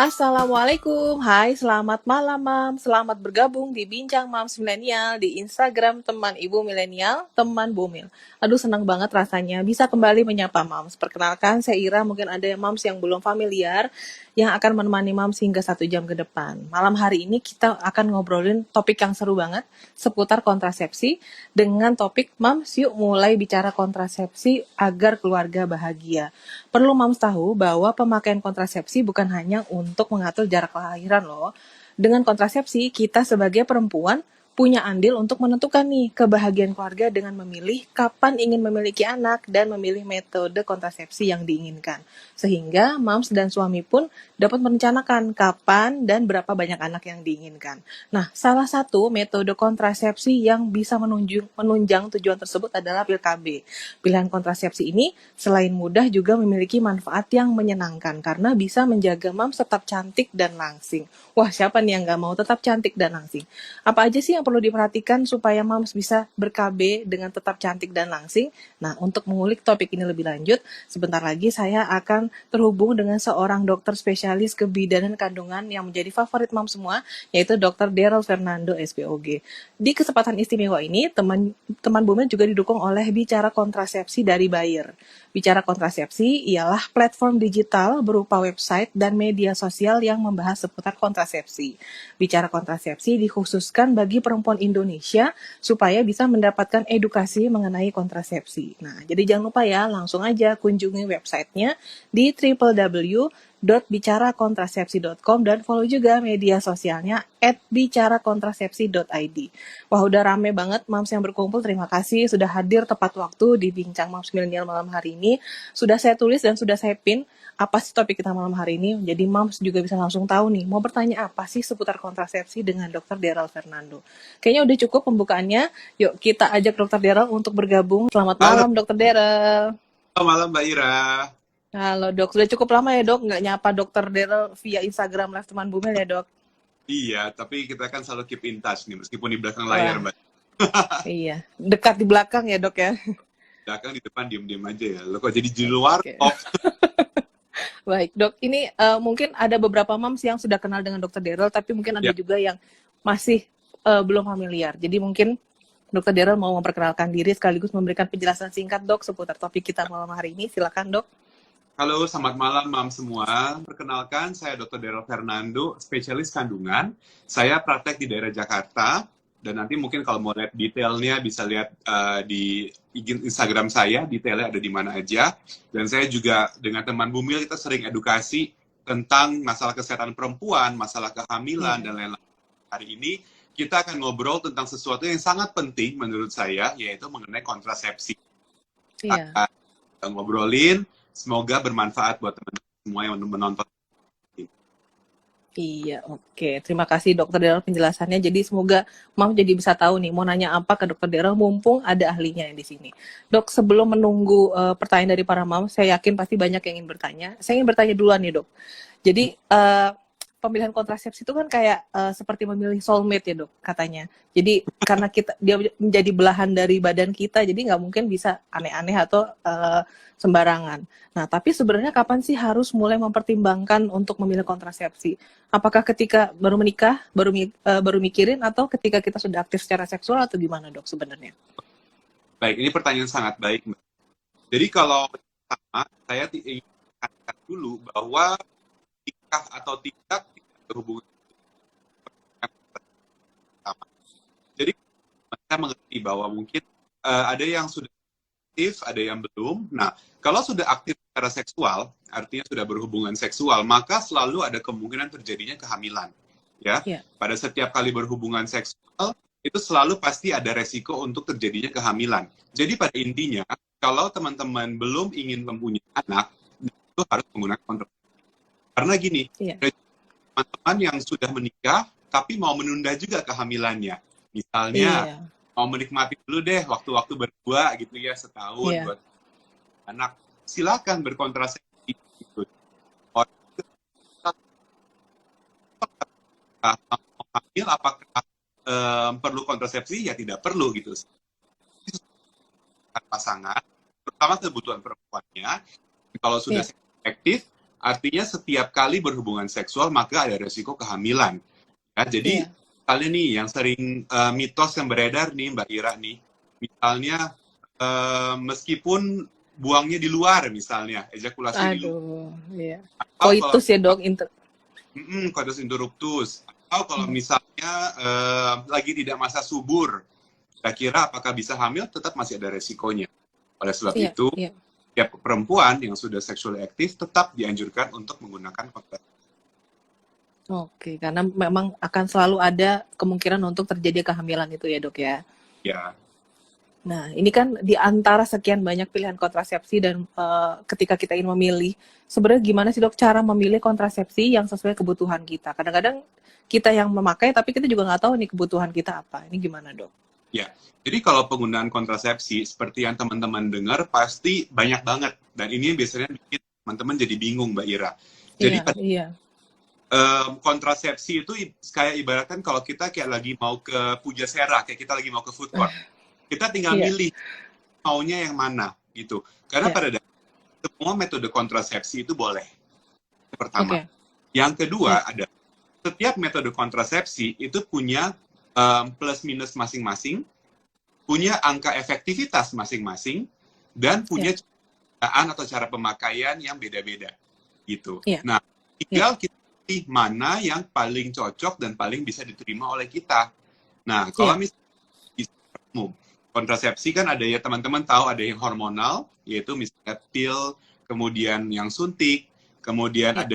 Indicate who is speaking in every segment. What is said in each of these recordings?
Speaker 1: Assalamualaikum, hai selamat malam Mam, selamat bergabung di Bincang Mams Milenial di Instagram teman Ibu Milenial, teman Bumil. Aduh senang banget rasanya bisa kembali menyapa Mams. Perkenalkan saya Ira, mungkin ada Mams yang belum familiar, yang akan menemani Mams hingga 1 jam ke depan. Malam hari ini kita akan ngobrolin topik yang seru banget, seputar kontrasepsi, dengan topik Mams yuk mulai bicara kontrasepsi agar keluarga bahagia. Perlu Mams tahu bahwa pemakaian kontrasepsi bukan hanya untuk mengatur jarak kelahiran loh. Dengan kontrasepsi, kita sebagai perempuan punya andil untuk menentukan nih kebahagiaan keluarga dengan memilih kapan ingin memiliki anak dan memilih metode kontrasepsi yang diinginkan. Sehingga Mams dan suami pun dapat merencanakan kapan dan berapa banyak anak yang diinginkan. Nah, salah satu metode kontrasepsi yang bisa menunjang tujuan tersebut adalah pil KB. Pilihan kontrasepsi ini selain mudah juga memiliki manfaat yang menyenangkan karena bisa menjaga Mams tetap cantik dan langsing. Wah, siapa nih yang gak mau tetap cantik dan langsing? Apa aja sih yang perlu diperhatikan supaya Mams bisa ber-KB dengan tetap cantik dan langsing? Nah, untuk mengulik topik ini lebih lanjut, sebentar lagi saya akan terhubung dengan seorang dokter spesialis kebidanan kandungan yang menjadi favorit Mams semua, yaitu Dr. Daryl Fernando, SPOG. Di kesempatan istimewa ini, teman Bumil juga didukung oleh Bicara Kontrasepsi dari Bayer. Bicara Kontrasepsi ialah platform digital berupa website dan media sosial yang membahas seputar kontrasepsi. Bicara Kontrasepsi dikhususkan bagi perempuan Indonesia supaya bisa mendapatkan edukasi mengenai kontrasepsi. Nah, jadi jangan lupa ya, langsung aja kunjungi websitenya di www.bicarakontrasepsi.com dan follow juga media sosialnya @bicarakontrasepsi.id. Wah, udah rame banget Mams yang berkumpul. Terima kasih sudah hadir tepat waktu di Bincang Mams Milenial malam hari ini. Sudah saya tulis dan sudah saya pin apa sih topik kita malam hari ini. Jadi Mams juga bisa langsung tahu nih, mau bertanya apa sih seputar kontrasepsi dengan Dr. Daryl Fernando. Kayaknya udah cukup pembukaannya. Yuk kita ajak Dr. Daryl untuk bergabung. Selamat
Speaker 2: Halo,
Speaker 1: malam Dr. Daryl.
Speaker 2: malam Mbak Ira.
Speaker 1: Halo dok, sudah cukup lama ya dok nggak nyapa Dr. Daryl via Instagram Live Teman Bumil ya dok?
Speaker 2: Iya, tapi kita kan selalu keep in touch nih, meskipun di belakang layar,
Speaker 1: Wah,
Speaker 2: Mbak.
Speaker 1: iya. Dekat di belakang ya dok ya?
Speaker 2: Belakang di depan diem-diem aja ya. Lo kok jadi di luar?
Speaker 1: Oke.
Speaker 2: Oh,
Speaker 1: Baik, Dok. Ini mungkin ada beberapa moms yang sudah kenal dengan Dokter Daryl, tapi mungkin ada
Speaker 2: ya.
Speaker 1: juga yang masih belum familiar. Jadi mungkin Dokter Daryl mau memperkenalkan diri sekaligus memberikan penjelasan singkat, Dok, seputar topik kita malam hari ini. Silakan, Dok.
Speaker 2: Halo, selamat malam, Mam semua. Perkenalkan, saya Dr. Daryl Fernando, spesialis kandungan. Saya praktek di daerah Jakarta. Dan nanti mungkin kalau mau lihat detailnya bisa lihat di Instagram saya, detailnya ada di mana aja. Dan saya juga dengan teman Bumil kita sering edukasi tentang masalah kesehatan perempuan, masalah kehamilan, dan lain-lain. Hari ini kita akan ngobrol tentang sesuatu yang sangat penting menurut saya, yaitu mengenai kontrasepsi.
Speaker 1: Iya.
Speaker 2: Kita ngobrolin, semoga bermanfaat buat teman-teman semua yang menonton.
Speaker 1: Iya, oke. Terima kasih Dokter Daryl penjelasannya. Jadi semoga Mam jadi bisa tahu nih mau nanya apa ke Dokter Daryl mumpung ada ahlinya yang di sini. Dok, sebelum menunggu pertanyaan dari para Mam, saya yakin pasti banyak yang ingin bertanya. Saya ingin bertanya duluan nih, Dok. Jadi pemilihan kontrasepsi itu kan kayak seperti memilih soulmate ya, Dok, katanya. Jadi karena dia menjadi belahan dari badan kita, jadi nggak mungkin bisa aneh-aneh atau sembarangan. Nah, tapi sebenarnya kapan sih harus mulai mempertimbangkan untuk memilih kontrasepsi? Apakah ketika baru menikah, baru mikirin, atau ketika kita sudah aktif secara seksual, atau gimana dok sebenarnya?
Speaker 2: Baik, ini pertanyaan sangat baik, Mbak. Jadi kalau pertama, saya ingin katakan dulu bahwa nikah atau tidak berhubungan dengan pertama. Jadi saya mengerti bahwa mungkin ada yang sudah aktif, ada yang belum. Nah, kalau sudah aktif secara seksual, artinya sudah berhubungan seksual, maka selalu ada kemungkinan terjadinya kehamilan. Ya,
Speaker 1: Yeah.
Speaker 2: pada setiap kali berhubungan seksual itu selalu pasti ada resiko untuk terjadinya kehamilan. Jadi pada intinya, kalau teman-teman belum ingin mempunyai anak, itu harus menggunakan kontrasepsi. Karena gini,
Speaker 1: Yeah.
Speaker 2: teman-teman yang sudah menikah tapi mau menunda juga kehamilannya. Misalnya,
Speaker 1: Iya.
Speaker 2: mau menikmati dulu deh waktu-waktu berdua gitu ya, setahun
Speaker 1: Iya.
Speaker 2: buat anak, silakan berkontrasepsi gitu. Orang mau hamil apakah perlu kontrasepsi? Ya tidak perlu gitu. Pasangan, pertama kebutuhan perempuannya, kalau sudah
Speaker 1: Iya.
Speaker 2: efektif, Artinya setiap kali berhubungan seksual maka ada resiko kehamilan. Ya, jadi
Speaker 1: Iya.
Speaker 2: kali nih yang sering mitos yang beredar nih Mbak Ira nih, misalnya meskipun buangnya di luar misalnya, ejakulasi di luar,
Speaker 1: Aduh, iya.
Speaker 2: atau kalau
Speaker 1: Koitus ya dok,
Speaker 2: coitus interruptus, atau kalau misalnya lagi tidak masa subur, kira-kira apakah bisa hamil, tetap masih ada resikonya. Oleh sebab
Speaker 1: iya,
Speaker 2: itu,
Speaker 1: iya.
Speaker 2: tiap perempuan yang sudah sexually aktif tetap dianjurkan untuk menggunakan kontrasepsi.
Speaker 1: Oke, karena memang akan selalu ada kemungkinan untuk terjadi kehamilan itu ya dok ya.
Speaker 2: Ya,
Speaker 1: Nah, ini kan di antara sekian banyak pilihan kontrasepsi dan ketika kita ingin memilih, sebenarnya gimana sih dok cara memilih kontrasepsi yang sesuai kebutuhan kita? Kadang-kadang kita yang memakai, tapi kita juga nggak tahu nih kebutuhan kita apa. Ini gimana dok?
Speaker 2: ya. Jadi kalau penggunaan kontrasepsi seperti yang teman-teman dengar pasti banyak banget, dan ini biasanya bikin teman-teman jadi bingung Mbak Ira. Jadi
Speaker 1: Iya, iya.
Speaker 2: kontrasepsi itu kayak ibaratkan kalau kita kayak lagi mau ke Pujasera, kayak kita lagi mau ke food court, kita tinggal
Speaker 1: Iya,
Speaker 2: milih maunya yang mana gitu. Karena
Speaker 1: iya.
Speaker 2: pada dasarnya semua metode kontrasepsi itu boleh. Yang pertama.
Speaker 1: Oke.
Speaker 2: Yang
Speaker 1: Iya,
Speaker 2: kedua ada setiap metode kontrasepsi itu punya plus minus masing-masing, punya angka efektivitas masing-masing, dan
Speaker 1: iya,
Speaker 2: punya cara atau cara pemakaian yang beda-beda gitu.
Speaker 1: iya,
Speaker 2: Nah,
Speaker 1: iya.
Speaker 2: tinggal kita pilih mana yang paling cocok dan paling bisa diterima oleh kita. Nah, kalau
Speaker 1: Iya.
Speaker 2: misalnya umum, kontrasepsi kan ada ya teman-teman tahu ada yang hormonal, yaitu misalnya pil, kemudian yang suntik, kemudian
Speaker 1: Iya.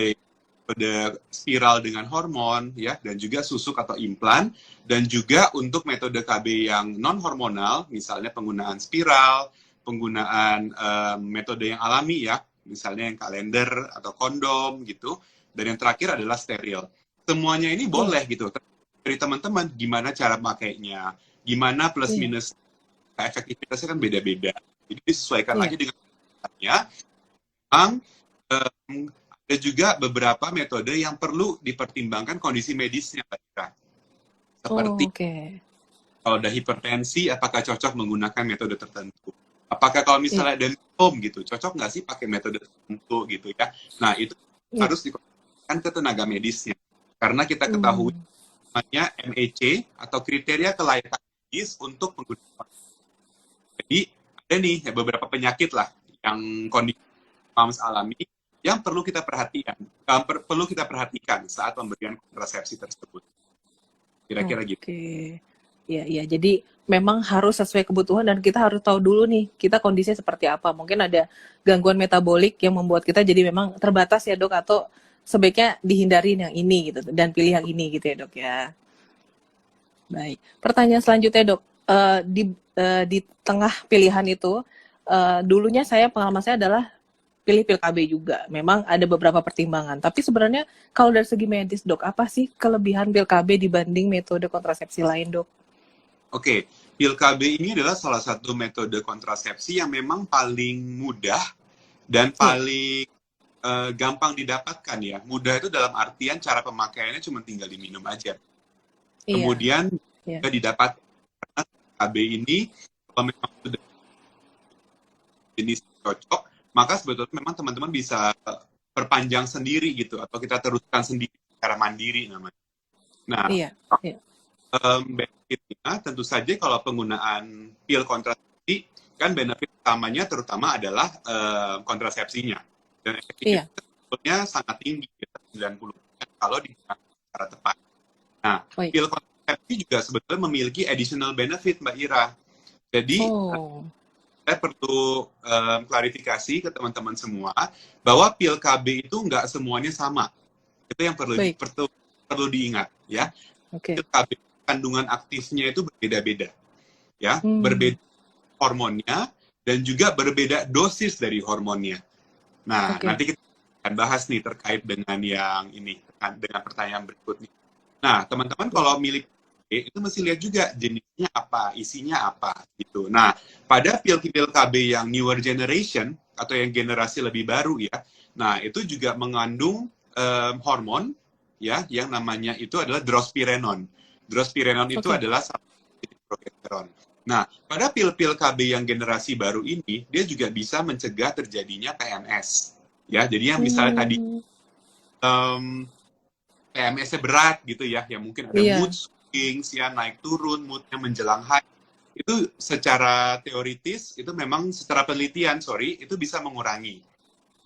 Speaker 2: ada spiral dengan hormon, ya, dan juga susuk atau implan, dan juga untuk metode KB yang non hormonal, misalnya penggunaan spiral, penggunaan metode yang alami ya, misalnya yang kalender atau kondom gitu, dan yang terakhir adalah steril. Semuanya ini
Speaker 1: Iya.
Speaker 2: boleh gitu. Dari teman-teman gimana cara pakainya, gimana plus
Speaker 1: Iya.
Speaker 2: minus efektivitasnya kan beda-beda. Jadi disesuaikan
Speaker 1: Iya.
Speaker 2: lagi dengan kebutuhannya. Memang ada juga beberapa metode yang perlu dipertimbangkan kondisi medisnya, Mbak Ira.
Speaker 1: Oh,
Speaker 2: Seperti
Speaker 1: oke.
Speaker 2: kalau ada hipertensi, apakah cocok menggunakan metode tertentu? Apakah kalau
Speaker 1: Iya.
Speaker 2: misalnya ada minum gitu, cocok nggak sih pakai metode tertentu gitu ya? Nah, itu
Speaker 1: Iya.
Speaker 2: harus dikonsultasikan ke tenaga medisnya. Karena kita ketahui
Speaker 1: Hmm.
Speaker 2: namanya MEC atau kriteria kelayakan medis untuk menggunakan. Jadi ada nih ya, beberapa penyakit lah yang kondisi MAMS alami yang perlu kita perhatikan saat pemberian kontrasepsi tersebut. Kira-kira gitu.
Speaker 1: Oke. Iya, iya. Jadi memang harus sesuai kebutuhan dan kita harus tahu dulu nih kita kondisinya seperti apa. Mungkin ada gangguan metabolik yang membuat kita jadi memang terbatas ya dok, atau sebaiknya dihindarin yang ini gitu dan pilih yang ini gitu ya dok ya. Baik. Pertanyaan selanjutnya dok, di tengah pilihan itu dulunya pengalaman saya adalah pilih pil KB juga. Memang ada beberapa pertimbangan. Tapi sebenarnya kalau dari segi medis dok, apa sih kelebihan pil KB dibanding metode kontrasepsi lain dok?
Speaker 2: Oke, pil KB ini adalah salah satu metode kontrasepsi yang memang paling mudah dan
Speaker 1: Iya,
Speaker 2: paling gampang didapatkan ya. Mudah itu dalam artian cara pemakaiannya cuma tinggal diminum aja.
Speaker 1: iya,
Speaker 2: Kemudian
Speaker 1: iya.
Speaker 2: juga didapat karena KB ini kalau memang sudah jenis cocok, maka sebetulnya memang teman-teman bisa perpanjang sendiri gitu atau kita teruskan sendiri secara mandiri namanya. Nah,
Speaker 1: Iya, iya.
Speaker 2: benefitnya tentu saja kalau penggunaan pil kontrasepsi kan benefit utamanya terutama adalah kontrasepsinya dan
Speaker 1: Iya,
Speaker 2: efektivitasnya sebetulnya sangat tinggi ya, 90% kalau digunakan secara tepat. Nah,
Speaker 1: baik.
Speaker 2: pil kontrasepsi juga sebetulnya memiliki additional benefit Mbak Ira. Jadi
Speaker 1: Oh,
Speaker 2: saya perlu klarifikasi ke teman-teman semua bahwa pil KB itu nggak semuanya sama. Itu yang
Speaker 1: baik.
Speaker 2: perlu diingat ya.
Speaker 1: Oke.
Speaker 2: Pil KB kandungan aktifnya itu berbeda-beda ya,
Speaker 1: Hmm,
Speaker 2: berbeda hormonnya dan juga berbeda dosis dari hormonnya. Nah,
Speaker 1: oke.
Speaker 2: nanti kita akan bahas nih terkait dengan yang ini, dengan pertanyaan berikutnya. Nah, teman-teman
Speaker 1: Iya.
Speaker 2: kalau milih KB itu mesti lihat juga jenisnya apa, isinya apa gitu. Nah, pada pil-pil KB yang newer generation atau yang generasi lebih baru ya, nah itu juga mengandung hormon ya yang namanya itu adalah drospirenone. Drospirenone itu
Speaker 1: Oke.
Speaker 2: adalah salah satu jenis progesteron. Nah, pada pil-pil KB yang generasi baru ini, dia juga bisa mencegah terjadinya PMS. Ya, jadi yang misalnya tadi
Speaker 1: Hmm,
Speaker 2: PMS-nya berat gitu ya, yang mungkin ada mood
Speaker 1: iya,
Speaker 2: swings ya, naik turun, moodnya menjelang high, itu secara teoritis itu memang secara penelitian itu bisa mengurangi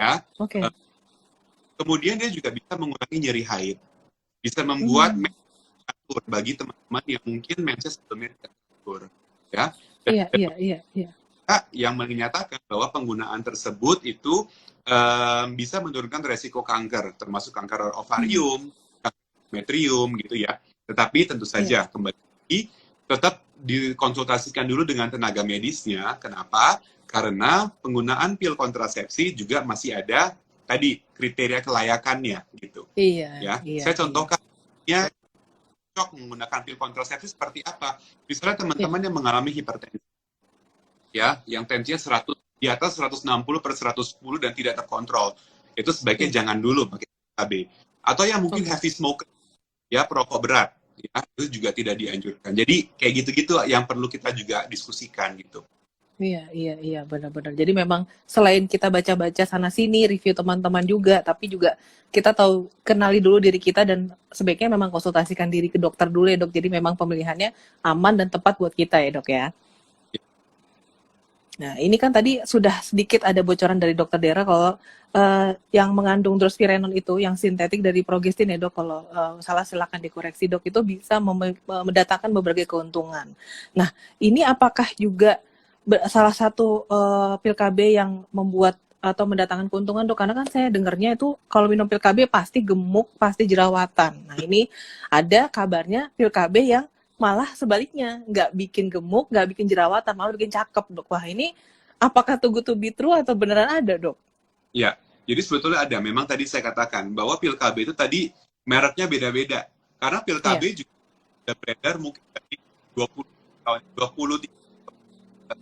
Speaker 2: ya.
Speaker 1: oke.
Speaker 2: Kemudian dia juga bisa mengurangi nyeri haid, bisa membuat
Speaker 1: Hmm,
Speaker 2: mens atur bagi teman-teman yang mungkin mensnya sebelumnya tidak atur ya. Dan
Speaker 1: iya,
Speaker 2: ada
Speaker 1: iya, iya, iya,
Speaker 2: beberapa yang menyatakan bahwa penggunaan tersebut itu bisa menurunkan resiko kanker, termasuk kanker
Speaker 1: hmm,
Speaker 2: ovarium, metrium gitu ya. Tetapi tentu
Speaker 1: iya,
Speaker 2: saja kembali lagi, tetap dikonsultasikan dulu dengan tenaga medisnya. Kenapa? Karena penggunaan pil kontrasepsi juga masih ada tadi kriteria kelayakannya gitu.
Speaker 1: iya,
Speaker 2: Ya,
Speaker 1: iya,
Speaker 2: saya
Speaker 1: iya,
Speaker 2: contohkan ya cocok menggunakan pil kontrasepsi seperti apa. Misalnya
Speaker 1: iya,
Speaker 2: teman-teman yang mengalami hipertensi, ya, yang tensinya 100 di atas 160 per 110 dan tidak terkontrol, itu sebaiknya
Speaker 1: iya,
Speaker 2: jangan dulu pakai KB. Atau yang mungkin
Speaker 1: oke.
Speaker 2: heavy smoker, ya perokok berat, ya itu juga tidak dianjurkan. Jadi kayak gitu-gitu yang perlu kita juga diskusikan gitu.
Speaker 1: Iya, iya, iya, benar-benar. Jadi memang selain kita baca-baca sana sini, review teman-teman juga, tapi juga kita tahu kenali dulu diri kita dan sebaiknya memang konsultasikan diri ke dokter dulu ya dok. Jadi memang pemilihannya aman dan tepat buat kita ya dok ya. Nah ini kan tadi sudah sedikit ada bocoran dari dokter Dera kalau yang mengandung drospirenol itu, yang sintetik dari progestin ya dok, kalau salah silakan dikoreksi dok, itu bisa mendatangkan berbagai keuntungan. Nah ini apakah juga salah satu pil KB yang membuat atau mendatangkan keuntungan dok? Karena kan saya dengarnya itu kalau minum pil KB pasti gemuk, pasti jerawatan. Nah ini ada kabarnya pil KB yang malah sebaliknya, nggak bikin gemuk, nggak bikin jerawatan, malah bikin cakep dok. Wah ini apakah too good to be true atau beneran ada dok?
Speaker 2: Ya, jadi sebetulnya ada. Memang tadi saya katakan bahwa pil KB itu tadi mereknya beda-beda. Karena pil KB
Speaker 1: Iya,
Speaker 2: juga sudah beredar mungkin dari 20 tahun, 20 tahun.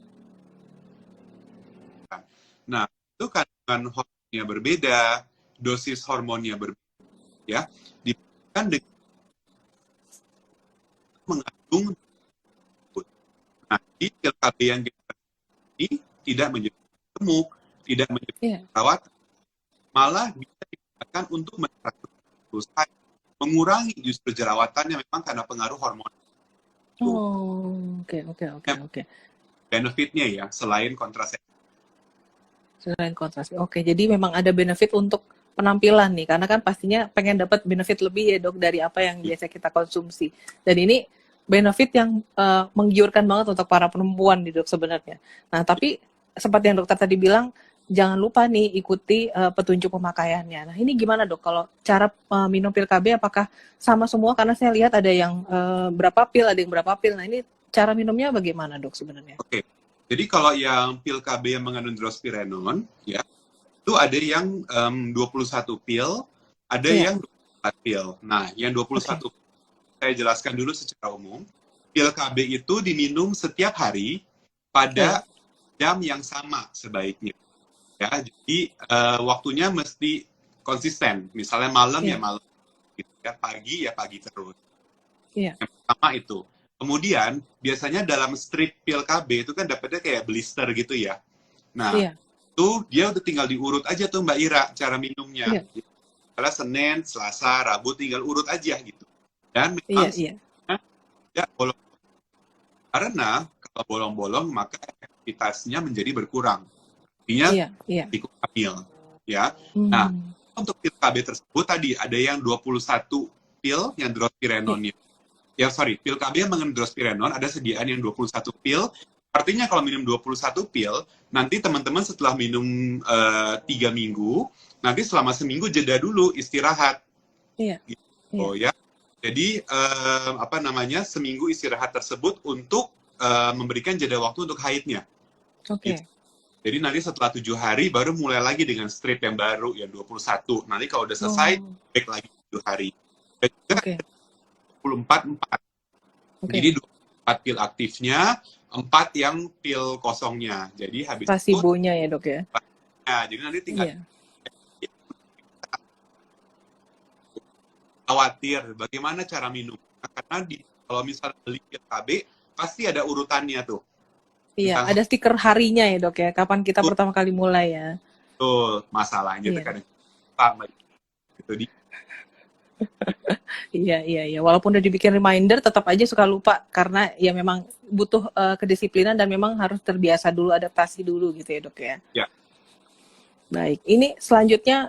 Speaker 2: Nah, itu kandungan hormonnya berbeda, dosis hormonnya berbeda ya. Dibandingkan dengan mengandung. Nah, di pil KB yang kita ini tidak menyebabkan gemuk, tidak menyebabkan
Speaker 1: iya.
Speaker 2: perawatan, malah bisa digunakan untuk mengurangi justru jerawatannya memang karena pengaruh hormon itu.
Speaker 1: Oh, oke, oke, oke, oke.
Speaker 2: Benefitnya ya selain kontrasepsi.
Speaker 1: Selain kontrasepsi. Oke, jadi memang ada benefit untuk penampilan nih, karena kan pastinya pengen dapat benefit lebih ya dok dari apa yang biasa kita konsumsi. Dan ini benefit yang menggiurkan banget untuk para perempuan nih dok sebenarnya. Nah, tapi seperti yang dokter tadi bilang, jangan lupa nih ikuti petunjuk pemakaiannya. Nah, ini gimana dok? Kalau cara minum pil KB apakah sama semua? Karena saya lihat ada yang berapa pil, ada yang berapa pil. Nah, ini cara minumnya bagaimana dok sebenarnya?
Speaker 2: Oke. Jadi kalau yang pil KB yang mengandung drospirenone ya, itu ada yang 21 pil, ada
Speaker 1: Iya,
Speaker 2: yang 24 pil. Nah, yang
Speaker 1: oke.
Speaker 2: 21 saya jelaskan dulu secara umum. Pil KB itu diminum setiap hari
Speaker 1: Iya,
Speaker 2: pada jam yang sama sebaiknya. Ya, jadi waktunya mesti konsisten. Misalnya malam ya
Speaker 1: iya,
Speaker 2: malam, gitu ya, pagi ya pagi terus.
Speaker 1: iya,
Speaker 2: Yang pertama itu. Kemudian biasanya dalam strip pil KB itu kan dapetnya kayak blister gitu ya. Nah,
Speaker 1: iya.
Speaker 2: itu dia udah tinggal diurut aja tuh Mbak Ira cara minumnya.
Speaker 1: Iya,
Speaker 2: Karena Senin, Selasa, Rabu tinggal urut aja gitu. Dan
Speaker 1: iya,
Speaker 2: memang
Speaker 1: iya,
Speaker 2: tidak bolong. Karena kalau bolong-bolong maka efektivitasnya menjadi berkurang. Artinya
Speaker 1: iya, iya.
Speaker 2: cukup hamil. Ya. Nah,
Speaker 1: Hmm,
Speaker 2: untuk pil KB tersebut tadi ada yang 21 pil yang
Speaker 1: iya,
Speaker 2: drospirenone. Ya sorry, pil KB yang mengandung drospirenone ada sediaan yang 21 pil. Artinya kalau minum 21 pil, nanti teman-teman setelah minum 3 minggu, nanti selama seminggu jeda dulu istirahat
Speaker 1: iya,
Speaker 2: gitu
Speaker 1: iya.
Speaker 2: ya. Jadi apa namanya seminggu istirahat tersebut untuk memberikan jeda waktu untuk haidnya. Gitu.
Speaker 1: Oke.
Speaker 2: Jadi nanti setelah 7 hari baru mulai lagi dengan strip yang baru yang 21. Nanti kalau udah selesai
Speaker 1: Oh,
Speaker 2: break lagi 7 hari. Dan juga
Speaker 1: oke,
Speaker 2: 24 4. Jadi
Speaker 1: oke.
Speaker 2: 24 pil aktifnya, 4 yang pil kosongnya. Jadi habis itu
Speaker 1: Placebonya ya, Dok ya?
Speaker 2: nah, jadi nanti tinggal
Speaker 1: Iya,
Speaker 2: khawatir bagaimana cara minum. Karena kalau misalnya beli pil KB pasti ada urutannya tuh.
Speaker 1: iya.
Speaker 2: Tentang
Speaker 1: Ada stiker harinya ya, Dok ya? Kapan kita pertama kali mulai ya?
Speaker 2: Tuh, masalahnya tuh
Speaker 1: Iya.
Speaker 2: kadang lupa, gitu di.
Speaker 1: Iya, iya, iya. Walaupun udah dibikin reminder, tetap aja suka lupa karena ya memang butuh kedisiplinan dan memang harus terbiasa dulu, adaptasi dulu gitu ya dok ya.
Speaker 2: Ya,
Speaker 1: Baik, ini selanjutnya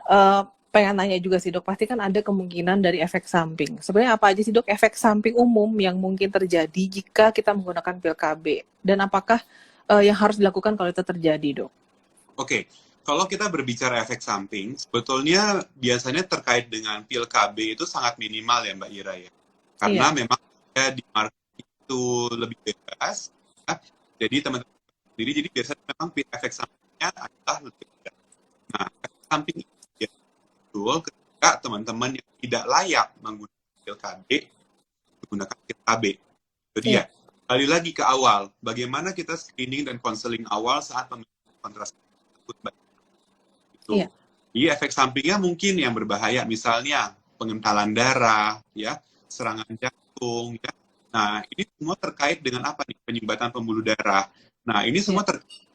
Speaker 1: pengen nanya juga sih dok, pasti kan ada kemungkinan dari efek samping. Sebenarnya apa aja sih dok efek samping umum yang mungkin terjadi jika kita menggunakan pil KB? Dan apakah yang harus dilakukan kalau itu terjadi dok?
Speaker 2: oke. Kalau kita berbicara efek samping, sebetulnya biasanya terkait dengan pil KB itu sangat minimal ya Mbak Ira ya. Karena
Speaker 1: Iya,
Speaker 2: memang ya, di market itu lebih bebas, ya. Jadi teman-teman sendiri, jadi biasanya memang efek sampingnya adalah lebih rendah. Nah, efek samping itu ya, betul ketika teman-teman yang tidak layak menggunakan pil KB, menggunakan pil KB. Itu dia.
Speaker 1: iya,
Speaker 2: Kembali lagi ke awal, bagaimana kita screening dan konseling awal saat pemilihan kontrasepsi tersebut, Mbak. Itu.
Speaker 1: iya,
Speaker 2: Jadi efek sampingnya mungkin yang berbahaya, misalnya pengentalan darah, ya, serangan jantung, ya. Nah, ini semua terkait dengan apa nih? Penyumbatan pembuluh darah. Nah, ini
Speaker 1: iya,
Speaker 2: semua terkait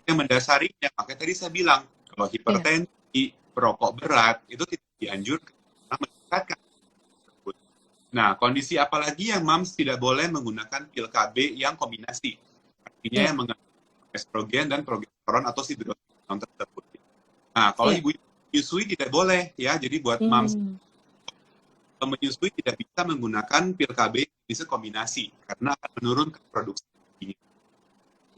Speaker 2: yang mendasarinya. Makanya tadi saya bilang, kalau
Speaker 1: iya,
Speaker 2: hipertensi, perokok berat, itu tidak dianjurkan karena meningkatkan tersebut. Nah, kondisi apalagi yang MAMS tidak boleh menggunakan pil KB yang kombinasi. Artinya
Speaker 1: iya,
Speaker 2: yang mengandung estrogen dan progesteron atau sidrostanon tersebut. Nah, kalau
Speaker 1: iya.
Speaker 2: ibu menyusui tidak boleh ya. Jadi buat moms
Speaker 1: Hmm.
Speaker 2: menyusui tidak bisa menggunakan pil KB bisa kombinasi karena akan menurunkan produksi.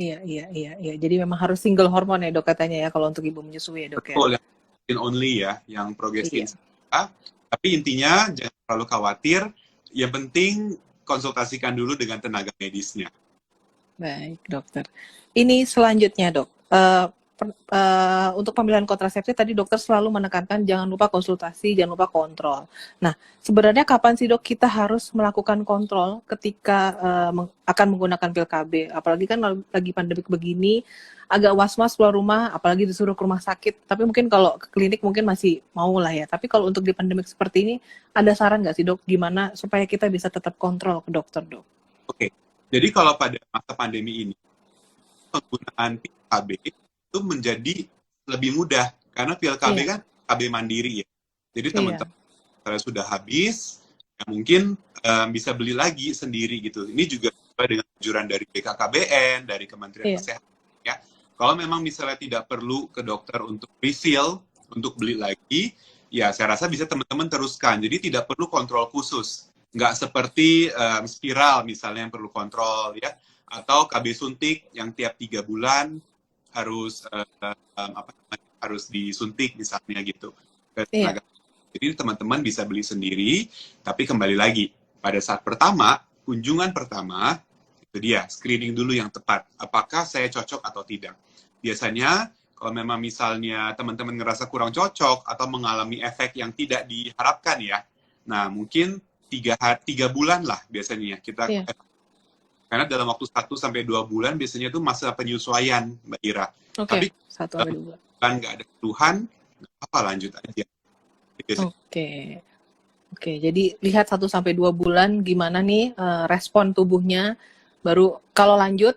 Speaker 1: Iya, iya, iya, iya. Jadi memang harus single hormon ya dok katanya ya kalau untuk ibu menyusui ya dok ya.
Speaker 2: Betul, yang progestin only ya, yang progestin
Speaker 1: Iya.
Speaker 2: saja. Tapi intinya jangan terlalu khawatir. Yang penting konsultasikan dulu dengan tenaga medisnya.
Speaker 1: Baik, dokter. Ini selanjutnya, dok. Untuk pemilihan kontrasepsi tadi dokter selalu menekankan jangan lupa konsultasi, jangan lupa kontrol. Nah, sebenarnya kapan sih dok kita harus melakukan kontrol ketika akan menggunakan pil KB? Apalagi kan lagi pandemik begini, agak was-was keluar rumah, apalagi disuruh ke rumah sakit. Tapi mungkin kalau ke klinik mungkin masih mau lah ya. Tapi kalau untuk di pandemik seperti ini, ada saran nggak sih dok, gimana supaya kita bisa tetap kontrol ke dokter dok?
Speaker 2: Oke, jadi kalau pada masa pandemi ini, penggunaan pil KB itu menjadi lebih mudah karena pil KB
Speaker 1: Iya,
Speaker 2: kan KB mandiri ya. Jadi
Speaker 1: iya,
Speaker 2: teman-teman kalau sudah habis, ya mungkin bisa beli lagi sendiri gitu. Ini juga sesuai dengan anjuran dari BKKBN, dari Kementerian
Speaker 1: iya,
Speaker 2: Kesehatan. Ya, kalau memang misalnya tidak perlu ke dokter untuk refill, untuk beli lagi, ya saya rasa bisa teman-teman teruskan. Jadi tidak perlu kontrol khusus. Nggak seperti spiral misalnya yang perlu kontrol ya, atau KB suntik yang tiap 3 bulan harus harus disuntik misalnya gitu ke
Speaker 1: iya.
Speaker 2: tenaga. Jadi teman-teman bisa beli sendiri, tapi kembali lagi pada saat pertama, kunjungan pertama itu dia screening dulu yang tepat. Apakah saya cocok atau tidak? Biasanya kalau memang misalnya teman-teman ngerasa kurang cocok atau mengalami efek yang tidak diharapkan ya, nah mungkin 3 bulan lah biasanya kita,
Speaker 1: Iya,
Speaker 2: karena dalam waktu 1 sampai 2 bulan biasanya itu masa penyesuaian Mbak Ira.
Speaker 1: oke.
Speaker 2: Tapi
Speaker 1: 1 sampai 2 bulan.
Speaker 2: kan nggak ada keluhan, nggak apa lanjut aja. Biasanya
Speaker 1: Oke. Oke, jadi lihat 1 sampai 2 bulan gimana nih respon tubuhnya. Baru kalau lanjut,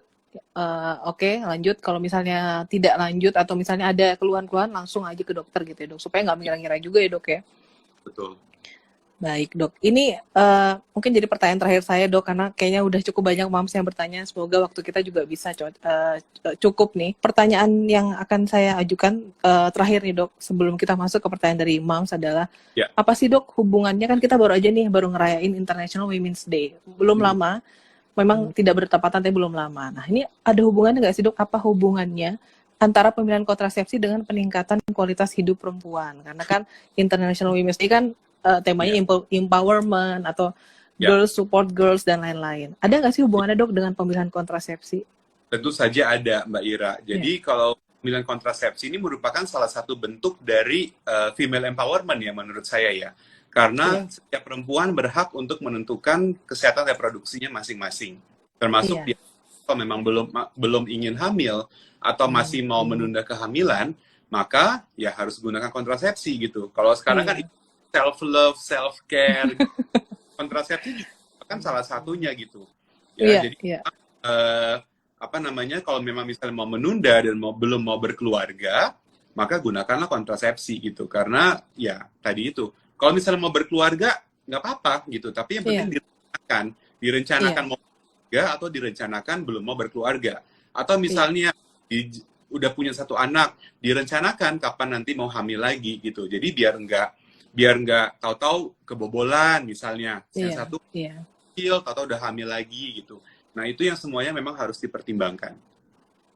Speaker 1: oke lanjut. Kalau misalnya tidak lanjut atau misalnya ada keluhan-keluhan langsung aja ke dokter gitu ya dok. Supaya nggak mengira-ngira juga ya dok ya.
Speaker 2: betul.
Speaker 1: Baik dok, ini mungkin jadi pertanyaan terakhir saya dok, karena kayaknya udah cukup banyak mams yang bertanya, semoga waktu kita juga bisa cukup nih. Pertanyaan yang akan saya ajukan terakhir nih dok, sebelum kita masuk ke pertanyaan dari mams adalah,
Speaker 2: Ya.
Speaker 1: apa sih dok hubungannya, kan kita baru aja nih, baru ngerayain International Women's Day, belum lama, memang tidak bertepatan tapi belum lama. Nah ini ada hubungannya nggak sih dok, apa hubungannya antara pemilihan kontrasepsi dengan peningkatan kualitas hidup perempuan? Karena kan International Women's Day kan temanya
Speaker 2: Ya.
Speaker 1: empowerment atau
Speaker 2: Ya.
Speaker 1: girls support girls dan lain-lain. Ada nggak sih hubungannya dok dengan pemilihan kontrasepsi?
Speaker 2: Tentu saja ada, Mbak Ira.
Speaker 1: Ya,
Speaker 2: Jadi kalau pemilihan kontrasepsi ini merupakan salah satu bentuk dari female empowerment ya menurut saya ya. Karena
Speaker 1: iya,
Speaker 2: setiap perempuan berhak untuk menentukan kesehatan reproduksinya masing-masing. Termasuk
Speaker 1: iya.
Speaker 2: dia kalau memang belum ingin hamil atau masih mau menunda kehamilan, maka ya harus gunakan kontrasepsi gitu. Kalau sekarang kan
Speaker 1: Iya,
Speaker 2: self love, self care, kontrasepsi juga kan salah satunya gitu. Ya,
Speaker 1: iya,
Speaker 2: jadi
Speaker 1: iya,
Speaker 2: apa namanya, kalau memang misalnya mau menunda dan belum mau berkeluarga, maka gunakanlah kontrasepsi gitu. Karena ya tadi itu, kalau misalnya mau berkeluarga nggak apa-apa gitu, tapi yang penting
Speaker 1: Iya,
Speaker 2: direncanakan
Speaker 1: iya,
Speaker 2: mau berkeluarga atau direncanakan belum mau berkeluarga, atau
Speaker 1: iya,
Speaker 2: misalnya udah punya satu anak, direncanakan kapan nanti mau hamil lagi gitu. Jadi biar nggak tahu-tahu kebobolan misalnya, yang
Speaker 1: iya,
Speaker 2: satu
Speaker 1: iya.
Speaker 2: kecil tahu-tahu udah hamil lagi gitu. Nah itu yang semuanya memang harus dipertimbangkan.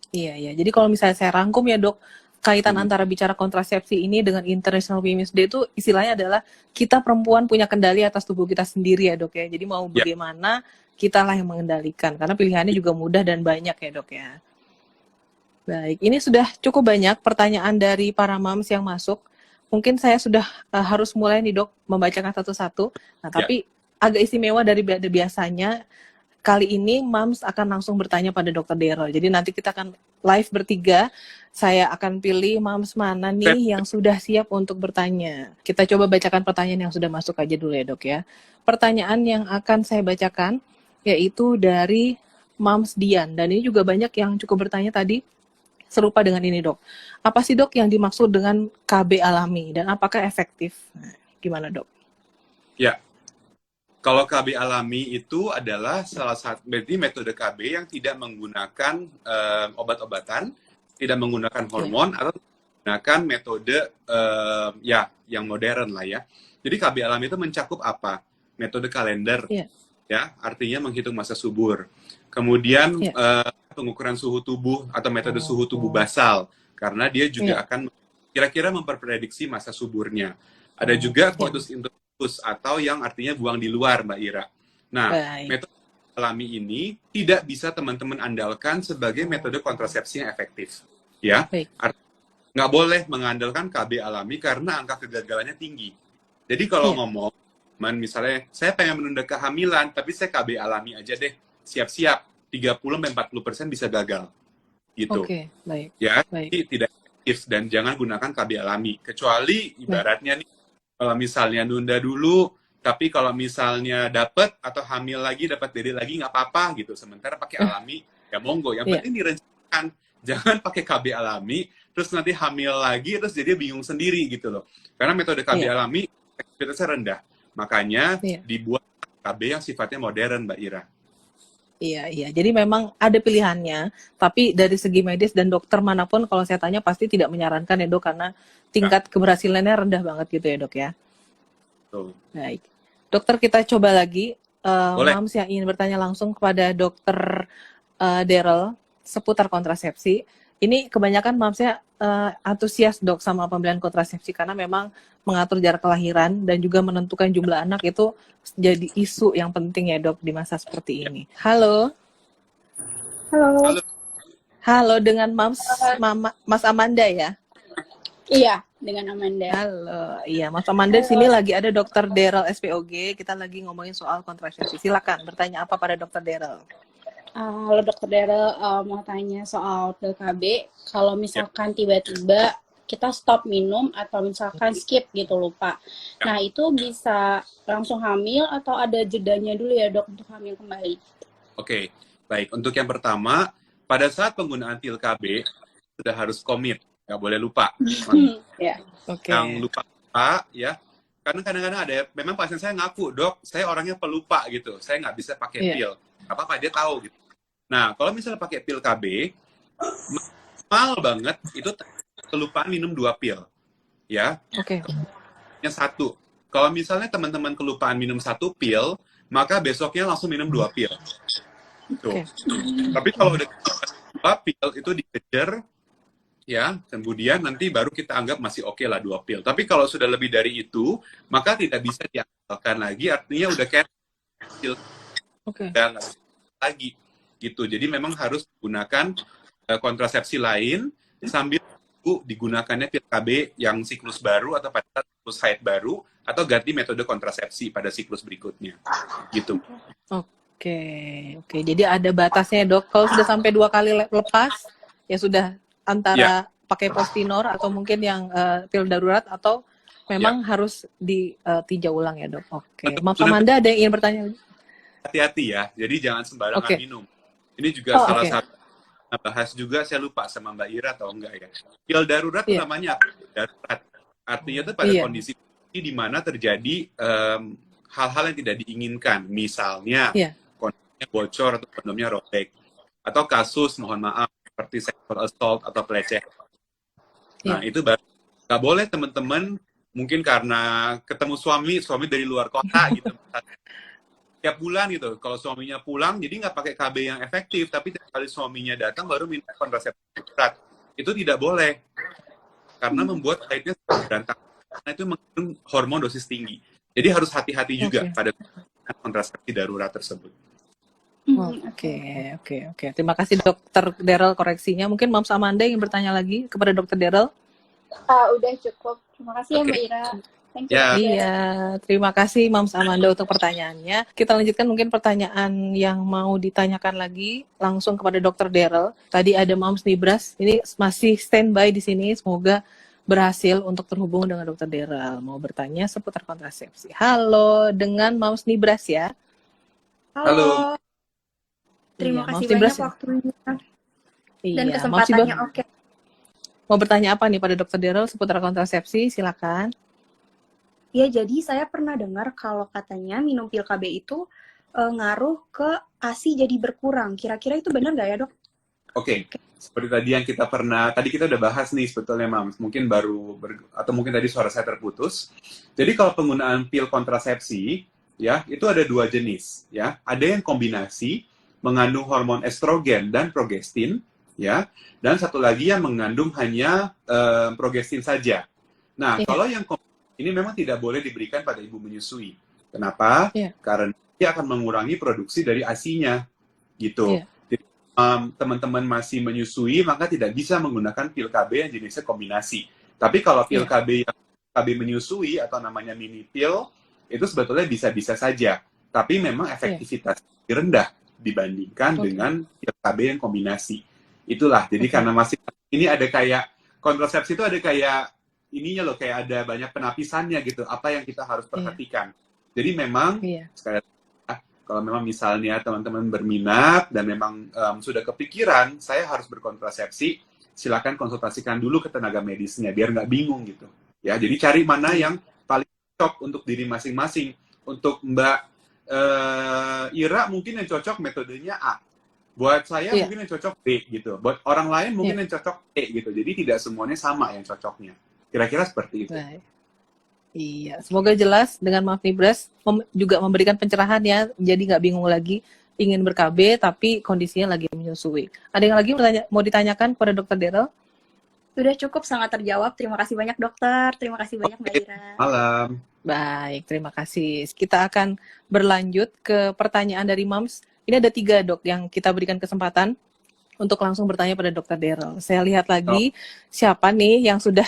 Speaker 1: Iya, iya. Jadi kalau misalnya saya rangkum ya dok, kaitan
Speaker 2: Hmm.
Speaker 1: antara bicara kontrasepsi ini dengan International Women's Day itu istilahnya adalah kita perempuan punya kendali atas tubuh kita sendiri ya dok ya. Jadi mau
Speaker 2: Ya,
Speaker 1: bagaimana, kita lah yang mengendalikan. Karena pilihannya juga mudah dan banyak ya dok ya. Baik, ini sudah cukup banyak pertanyaan dari para moms yang masuk. Mungkin saya sudah harus mulai nih dok, membacakan satu-satu. Nah
Speaker 2: ya.
Speaker 1: tapi agak istimewa dari biasanya, kali ini Mams akan langsung bertanya pada Dokter Daryl. Jadi nanti kita akan live bertiga. Saya akan pilih Mams mana nih yang sudah siap untuk bertanya. Kita coba bacakan pertanyaan yang sudah masuk aja dulu ya dok ya. Pertanyaan yang akan saya bacakan yaitu dari Mams Dian. Dan ini juga banyak yang cukup bertanya tadi serupa dengan ini dok. Apa sih dok yang dimaksud dengan KB alami dan apakah efektif? Nah, gimana dok?
Speaker 2: Ya, kalau KB alami itu adalah salah satu, berarti metode KB yang tidak menggunakan obat-obatan, tidak menggunakan hormon, atau menggunakan metode ya yang modern lah ya. Jadi KB alami itu mencakup apa? Metode kalender,
Speaker 1: Iya,
Speaker 2: ya, artinya menghitung masa subur. Kemudian
Speaker 1: iya,
Speaker 2: pengukuran suhu tubuh atau metode suhu tubuh basal, karena dia juga
Speaker 1: iya.
Speaker 2: akan kira-kira memprediksi masa suburnya. Ada juga
Speaker 1: Iya.
Speaker 2: coitus interruptus atau yang artinya buang di luar, Mbak Ira. Nah,
Speaker 1: Baik.
Speaker 2: metode alami ini tidak bisa teman-teman andalkan sebagai metode kontrasepsi yang efektif. Ya,
Speaker 1: Baik.
Speaker 2: nggak boleh mengandalkan KB alami karena angka kegagalannya tinggi. Jadi kalau
Speaker 1: Iya.
Speaker 2: ngomong, misalnya saya pengen menunda kehamilan, tapi saya KB alami aja deh, siap-siap 30-40% bisa gagal, gitu.
Speaker 1: Oke, baik.
Speaker 2: Ya,
Speaker 1: Baik.
Speaker 2: jadi tidak efektif dan jangan gunakan KB alami. Kecuali ibaratnya nih, kalau misalnya nunda dulu, tapi kalau misalnya dapet atau hamil lagi, dapat diri lagi nggak apa-apa gitu. Sementara pakai alami, ya monggo. Yang
Speaker 1: Iya.
Speaker 2: penting direncanakan, jangan pakai KB alami, terus nanti hamil lagi, terus jadi bingung sendiri gitu loh. Karena metode KB
Speaker 1: Iya.
Speaker 2: alami efektivitasnya rendah. Makanya
Speaker 1: Iya.
Speaker 2: dibuat KB yang sifatnya modern, Mbak Ira.
Speaker 1: Iya, iya. Jadi memang ada pilihannya, tapi dari segi medis dan dokter manapun kalau saya tanya pasti tidak menyarankan ya dok, karena tingkat keberhasilannya rendah banget gitu ya dok ya.
Speaker 2: Tuh.
Speaker 1: Baik. Dokter kita coba lagi.
Speaker 2: Boleh.
Speaker 1: Mams yang ingin bertanya langsung kepada dokter Daryl seputar kontrasepsi. Ini kebanyakan mamsnya antusias dok sama pembelian kontrasepsi karena memang mengatur jarak kelahiran dan juga menentukan jumlah anak itu jadi isu yang penting ya dok di masa seperti ini. Halo.
Speaker 3: Halo.
Speaker 1: Halo dengan Mas Amanda ya?
Speaker 3: Iya, dengan Amanda.
Speaker 1: Halo, iya Mas Amanda sini lagi ada Dokter Daryl SPOG. Kita lagi ngomongin soal kontrasepsi. Silakan bertanya apa pada Dokter Daryl.
Speaker 3: Halo Dokter Daryl, mau tanya soal pil KB. Kalau misalkan tiba-tiba kita stop minum atau misalkan skip gitu lupa. Nah itu bisa langsung hamil atau ada jedanya dulu ya dok untuk hamil kembali?
Speaker 2: Oke, baik. Untuk yang pertama, pada saat penggunaan pil KB sudah harus komit, nggak boleh lupa.
Speaker 3: Ya.
Speaker 1: Oke.
Speaker 2: Yang lupa ya, karena kadang-kadang ada, memang pasien saya ngaku, dok, saya orangnya pelupa gitu, saya nggak bisa pakai pil. Nggak apa-apa, dia tahu gitu. Nah, kalau misalnya pakai pil KB, mahal banget, itu kelupaan minum 2 pil. Ya,
Speaker 1: Oke.
Speaker 2: yang 1. Kalau misalnya teman-teman kelupaan minum 1 pil, maka besoknya langsung minum 2 pil. Tuh.
Speaker 1: Oke.
Speaker 2: Tapi kalau udah 2 pil itu dikejar, ya, kemudian nanti baru kita anggap masih oke lah 2 pil. Tapi kalau sudah lebih dari itu, maka tidak bisa diandalkan lagi, artinya udah kayak pil udah nggak lagi gitu. Jadi memang harus menggunakan kontrasepsi lain sambil digunakannya pil KB yang siklus baru atau pada siklus haid baru, atau ganti metode kontrasepsi pada siklus berikutnya gitu.
Speaker 1: Oke. Jadi ada batasnya dok. Kalau sudah sampai 2 kali lepas, ya sudah antara pakai postinor atau mungkin yang pil darurat atau memang harus ditinjau ulang ya dok. Oke. Mas Amanda ada yang ingin bertanya?
Speaker 2: Hati-hati ya. Jadi jangan sembarangan minum. Ini juga salah satu bahas juga, saya lupa sama Mbak Ira atau enggak ya. Pil darurat itu
Speaker 1: Iya,
Speaker 2: namanya apa? Darurat. Artinya itu pada
Speaker 1: iya,
Speaker 2: kondisi di mana terjadi hal-hal yang tidak diinginkan. Misalnya
Speaker 1: iya,
Speaker 2: kondomnya bocor atau kondomnya robek. Atau kasus, mohon maaf, seperti sexual assault atau pelecehan. Nah,
Speaker 1: iya,
Speaker 2: itu baru nggak boleh teman-teman, mungkin karena ketemu suami dari luar kota gitu, tiap bulan gitu. Kalau suaminya pulang, jadi nggak pakai KB yang efektif, tapi tiap kali suaminya datang baru minta kontrasepsi darurat. Itu tidak boleh, karena membuat haidnya berantakan. Karena itu mengandung hormon dosis tinggi. Jadi harus hati-hati juga
Speaker 1: oke.
Speaker 2: pada kontrasepsi darurat tersebut.
Speaker 1: Oke, oke, oke. Terima kasih Dokter Daryl koreksinya. Mungkin Mams Amanda yang bertanya lagi kepada Dokter Daryl.
Speaker 3: Udah cukup. Terima kasih ya
Speaker 2: Oke.
Speaker 3: Mbak Ira. Thank you
Speaker 2: Ya,
Speaker 3: Dokter Daryl.
Speaker 1: Iya, terima kasih Mams Amanda untuk pertanyaannya. Kita lanjutkan mungkin pertanyaan yang mau ditanyakan lagi langsung kepada Dokter Daryl. Tadi ada Mams Nibras, ini masih standby di sini. Semoga berhasil untuk terhubung dengan Dokter Daryl. Mau bertanya seputar kontrasepsi. Halo, dengan Mams Nibras ya.
Speaker 2: halo.
Speaker 3: Terima
Speaker 1: Iya,
Speaker 3: kasih
Speaker 1: Mams Nibras
Speaker 3: banyak
Speaker 1: ya.
Speaker 3: waktunya dan
Speaker 1: Iya, Mams
Speaker 3: kesempatannya.
Speaker 1: Nibras
Speaker 3: Oke.
Speaker 1: mau bertanya apa nih pada Dokter Daryl seputar kontrasepsi? Silakan.
Speaker 3: Ya, jadi saya pernah dengar kalau katanya minum pil KB itu ngaruh ke ASI jadi berkurang. Kira-kira itu benar nggak ya, Dok?
Speaker 2: Oke, seperti tadi yang tadi kita udah bahas nih sebetulnya, Mams. Mungkin atau mungkin tadi suara saya terputus. Jadi kalau penggunaan pil kontrasepsi, ya, itu ada dua jenis, ya. Ada yang kombinasi mengandung hormon estrogen dan progestin, ya. Dan satu lagi yang mengandung hanya progestin saja. Nah,
Speaker 1: Iya,
Speaker 2: kalau yang ini memang tidak boleh diberikan pada ibu menyusui. Kenapa?
Speaker 1: iya,
Speaker 2: Karena dia akan mengurangi produksi dari ASI-nya, gitu.
Speaker 1: iya,
Speaker 2: Teman-teman masih menyusui, maka tidak bisa menggunakan pil KB yang jenisnya kombinasi. Tapi kalau pil
Speaker 1: iya,
Speaker 2: KB yang KB menyusui atau namanya mini pil, itu sebetulnya bisa-bisa saja. Tapi memang
Speaker 1: iya.
Speaker 2: efektivitas rendah dibandingkan
Speaker 1: Oke,
Speaker 2: dengan pil KB yang kombinasi. Itulah, jadi
Speaker 1: oke.
Speaker 2: karena masih ini ada kayak kontrasepsi itu ada kayak ininya loh, kayak ada banyak penapisannya gitu, apa yang kita harus
Speaker 1: Iya,
Speaker 2: perhatikan. Jadi memang
Speaker 1: iya,
Speaker 2: sekali kalau memang misalnya teman-teman berminat dan memang sudah kepikiran saya harus berkontrasepsi, silakan konsultasikan dulu ke tenaga medisnya biar nggak bingung gitu. Ya, jadi cari mana
Speaker 1: iya,
Speaker 2: yang paling cocok untuk diri masing-masing. Untuk Mbak Ira mungkin yang cocok metodenya A. Buat saya
Speaker 1: iya,
Speaker 2: mungkin yang cocok B gitu. Buat orang lain mungkin
Speaker 1: iya.
Speaker 2: yang cocok E gitu. Jadi tidak semuanya sama yang cocoknya. Kira-kira seperti itu.
Speaker 1: Baik. Iya, semoga jelas dengan Maaf Nibras juga memberikan pencerahan ya, jadi nggak bingung lagi ingin ber-KB tapi kondisinya lagi menyusui. Ada yang lagi mau ditanyakan kepada Dokter Daryl?
Speaker 3: Sudah cukup, sangat terjawab. Terima kasih banyak dokter. Terima kasih banyak Mbak Ira.
Speaker 2: Malam.
Speaker 1: Baik, terima kasih. Kita akan berlanjut ke pertanyaan dari Mams. Ini ada 3 dok yang kita berikan kesempatan untuk langsung bertanya pada Dokter Daryl. Saya lihat lagi siapa nih yang sudah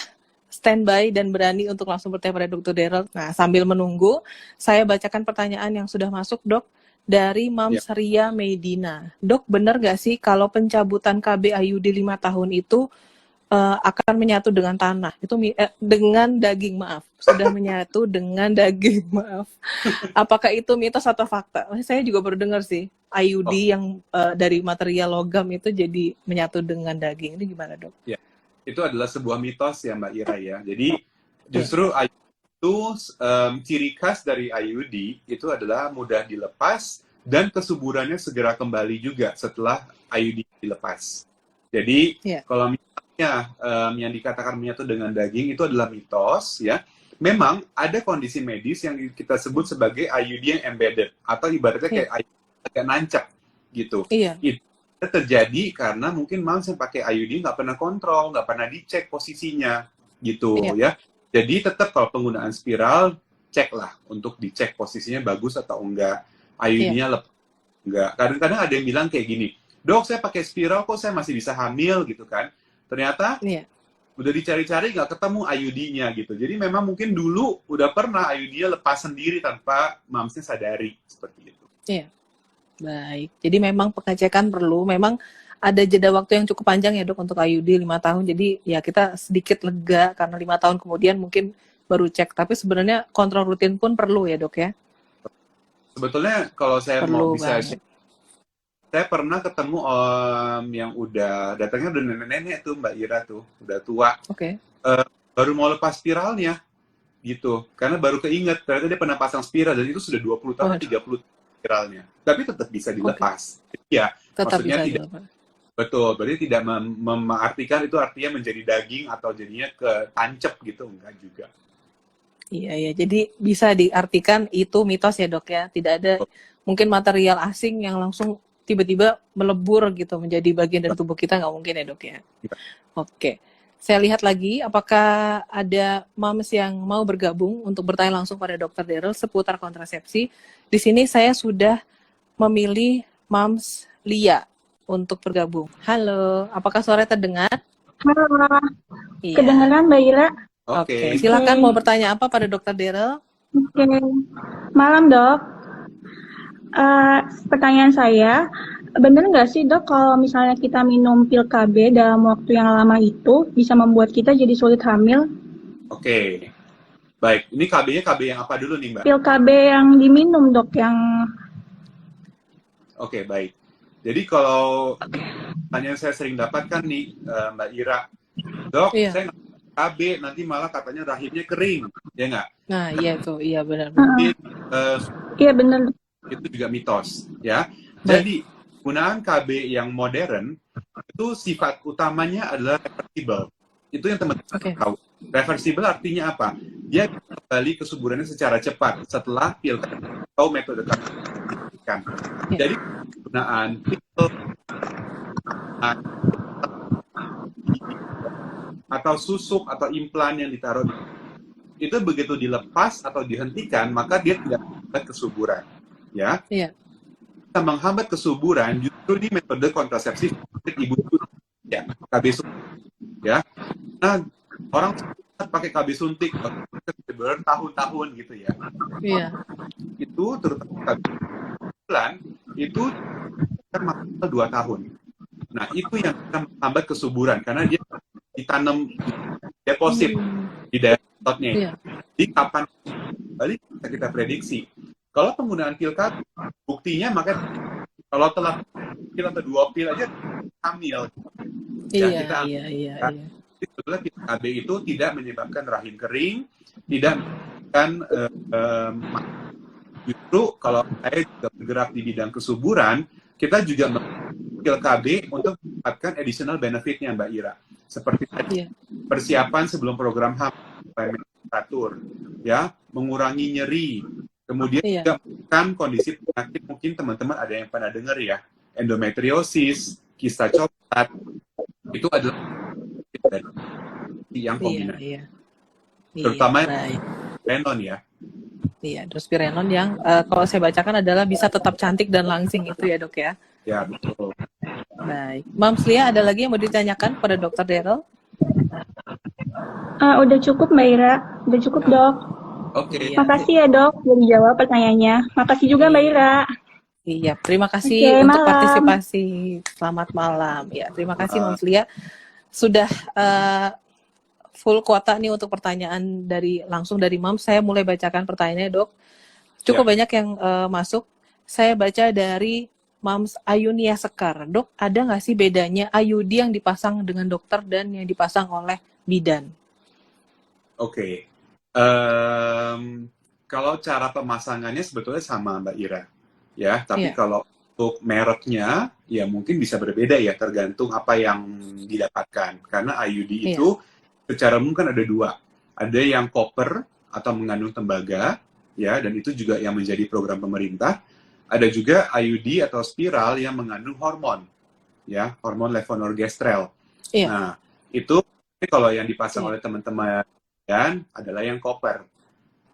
Speaker 1: standby dan berani untuk langsung bertanya pada Dokter Daryl. Nah, sambil menunggu, saya bacakan pertanyaan yang sudah masuk, Dok, dari Mams Ria Medina. Dok, benar nggak sih kalau pencabutan KB IUD 5 tahun itu akan menyatu dengan tanah? Itu dengan daging, maaf. Sudah menyatu dengan daging, maaf. Apakah itu mitos atau fakta? Saya juga baru dengar sih, IUD yang dari material logam itu jadi menyatu dengan daging. Ini gimana, Dok?
Speaker 2: Ya, itu adalah sebuah mitos ya Mbak Ira ya. Jadi justru itu ciri khas dari IUD itu adalah mudah dilepas dan kesuburannya segera kembali juga setelah IUD dilepas. Jadi kalau misalnya yang dikatakan menyatu dengan daging itu adalah mitos ya. Memang ada kondisi medis yang kita sebut sebagai IUD yang embedded atau ibaratnya kayak IUD agak nancap gitu.
Speaker 1: Iya.
Speaker 2: Itu terjadi karena mungkin Mams yang pakai IUD nggak pernah kontrol, nggak pernah dicek posisinya gitu ya. Jadi tetap kalau penggunaan spiral ceklah untuk dicek posisinya bagus atau enggak, IUD-nya lepas enggak. Kadang-kadang ada yang bilang kayak gini, dok saya pakai spiral kok saya masih bisa hamil gitu kan. Ternyata udah dicari-cari nggak ketemu IUD-nya gitu. Jadi memang mungkin dulu udah pernah IUD-nya lepas sendiri tanpa Mamsnya sadari seperti itu.
Speaker 1: Iya. Baik, jadi memang pengecekan perlu, memang ada jeda waktu yang cukup panjang ya dok untuk IUD 5 tahun, jadi ya kita sedikit lega karena 5 tahun kemudian mungkin baru cek, tapi sebenarnya kontrol rutin pun perlu ya dok ya?
Speaker 2: Sebetulnya kalau saya
Speaker 1: perlu
Speaker 2: mau bisa saya pernah ketemu yang udah datangnya udah nenek-nenek tuh Mbak Ira tuh, udah tua.
Speaker 1: Oke.
Speaker 2: Baru mau lepas spiralnya gitu. Karena baru keinget ternyata dia pernah pasang spiral dan itu sudah 20 tahun,
Speaker 1: Waduh.
Speaker 2: 30 spiralnya. Tapi tetap bisa
Speaker 1: Oke.
Speaker 2: dilepas. Ya,
Speaker 1: Tetap
Speaker 2: maksudnya
Speaker 1: bisa
Speaker 2: tidak
Speaker 1: dilepas.
Speaker 2: betul. Berarti tidak mengartikan itu artinya menjadi daging atau jadinya ketancep gitu, enggak juga.
Speaker 1: Iya, iya. Jadi bisa diartikan itu mitos ya dok ya. Tidak ada mungkin material asing yang langsung tiba-tiba melebur gitu menjadi bagian dari tubuh kita, nggak mungkin ya dok ya. Oke. Saya lihat lagi apakah ada moms yang mau bergabung untuk bertanya langsung pada Dr. Daryl seputar kontrasepsi. Di sini saya sudah memilih moms Lia untuk bergabung. Halo, apakah suara terdengar?
Speaker 4: Halo,
Speaker 1: Iya.
Speaker 4: kedengeran Mbak Ira?
Speaker 2: Oke.
Speaker 1: Silakan mau bertanya apa pada Dr. Daryl?
Speaker 4: Oke, malam dok. Pertanyaan saya, benar nggak sih dok kalau misalnya kita minum pil KB dalam waktu yang lama itu bisa membuat kita jadi sulit hamil?
Speaker 2: Oke. Baik, ini KB-nya KB yang apa dulu nih Mbak?
Speaker 4: Pil KB yang diminum dok, yang
Speaker 2: Oke, baik. Jadi kalau pertanyaan saya sering dapatkan nih Mbak Ira, dok,
Speaker 1: Iya.
Speaker 2: saya nggak KB, nanti malah katanya rahimnya kering, ya nggak?
Speaker 1: Nah, iya tuh, iya benar.
Speaker 2: Jadi,
Speaker 4: iya benar.
Speaker 2: itu juga mitos, ya.
Speaker 1: Baik.
Speaker 2: Jadi penggunaan KB yang modern itu sifat utamanya adalah reversible. Itu yang teman-teman
Speaker 1: Oke.
Speaker 2: tahu. Reversible artinya apa? Dia kembali kesuburannya secara cepat setelah pil atau metode kan.
Speaker 1: Ya.
Speaker 2: Jadi penggunaan pil atau susuk atau implan yang ditaruh itu begitu dilepas atau dihentikan maka dia tidak menghambat kesuburan, ya.
Speaker 1: Iya.
Speaker 2: Kita menghambat kesuburan justru di metode kontrasepsi ibu ya, KB suntik, ya. Nah, orang pakai KB suntik bertahun-tahun gitu ya.
Speaker 1: Iya.
Speaker 2: Itu terutama KB bulan itu kan maksimal 2 tahun. Nah, itu yang bisa menghambat kesuburan karena dia ditanam deposit di daerah ototnya.
Speaker 1: Iya.
Speaker 2: Jadi kapan kembali bisa kita prediksi. Kalau penggunaan pil KB, buktinya maka kalau telah pil atau 2 pil aja hamil. Ya,
Speaker 1: Iya,
Speaker 2: kita
Speaker 1: iya, iya,
Speaker 2: ya,
Speaker 1: iya.
Speaker 2: sebetulnya pil KB itu tidak menyebabkan rahim kering, tidak menyebabkan justru kalau saya juga bergerak di bidang kesuburan, kita juga pil KB untuk mendapatkan additional benefit-nya Mbak Ira. Seperti tadi,
Speaker 1: Iya.
Speaker 2: persiapan sebelum program hamil, teratur, ya, mengurangi nyeri, kemudian
Speaker 1: Iya.
Speaker 2: juga kan kondisi penyakit mungkin teman-teman ada yang pernah dengar ya, endometriosis, kista coklat, itu adalah yang
Speaker 1: Iya,
Speaker 2: kombinasi,
Speaker 1: iya.
Speaker 2: terutama
Speaker 1: Iya, baik.
Speaker 2: renon ya.
Speaker 1: Iya, drospirenon yang kalau saya bacakan adalah bisa tetap cantik dan langsing itu ya dok ya.
Speaker 2: Ya, betul.
Speaker 1: Baik. Mams Lia, ada lagi yang mau ditanyakan pada Dr. Daryl?
Speaker 4: Udah cukup Mbak Ira, udah cukup dok.
Speaker 2: Oke.
Speaker 1: Iya.
Speaker 4: Makasih ya dok, udah dijawab pertanyaannya. Makasih juga Mbak Ira.
Speaker 1: Iya, terima kasih
Speaker 4: Oke,
Speaker 1: untuk
Speaker 4: malam.
Speaker 1: partisipasi. Selamat malam. Ya, terima kasih Mams Lia. Sudah full kuota nih untuk pertanyaan langsung dari Mams. Saya mulai bacakan pertanyaannya, Dok. Cukup banyak yang masuk. Saya baca dari Mams Ayunia Sekar. Dok, ada nggak sih bedanya IUD yang dipasang dengan dokter dan yang dipasang oleh bidan?
Speaker 2: Oke. Kalau cara pemasangannya sebetulnya sama Mbak Ira, ya. Tapi
Speaker 1: Iya.
Speaker 2: kalau untuk mereknya, ya mungkin bisa berbeda ya, tergantung apa yang didapatkan. Karena IUD
Speaker 1: Iya.
Speaker 2: itu secara umum kan ada 2. Ada yang copper atau mengandung tembaga, ya, dan itu juga yang menjadi program pemerintah. Ada juga IUD atau spiral yang mengandung hormon, ya, hormon levonorgestrel.
Speaker 1: Iya.
Speaker 2: Nah, itu kalau yang dipasang
Speaker 1: Iya.
Speaker 2: oleh teman-teman dan adalah yang copper.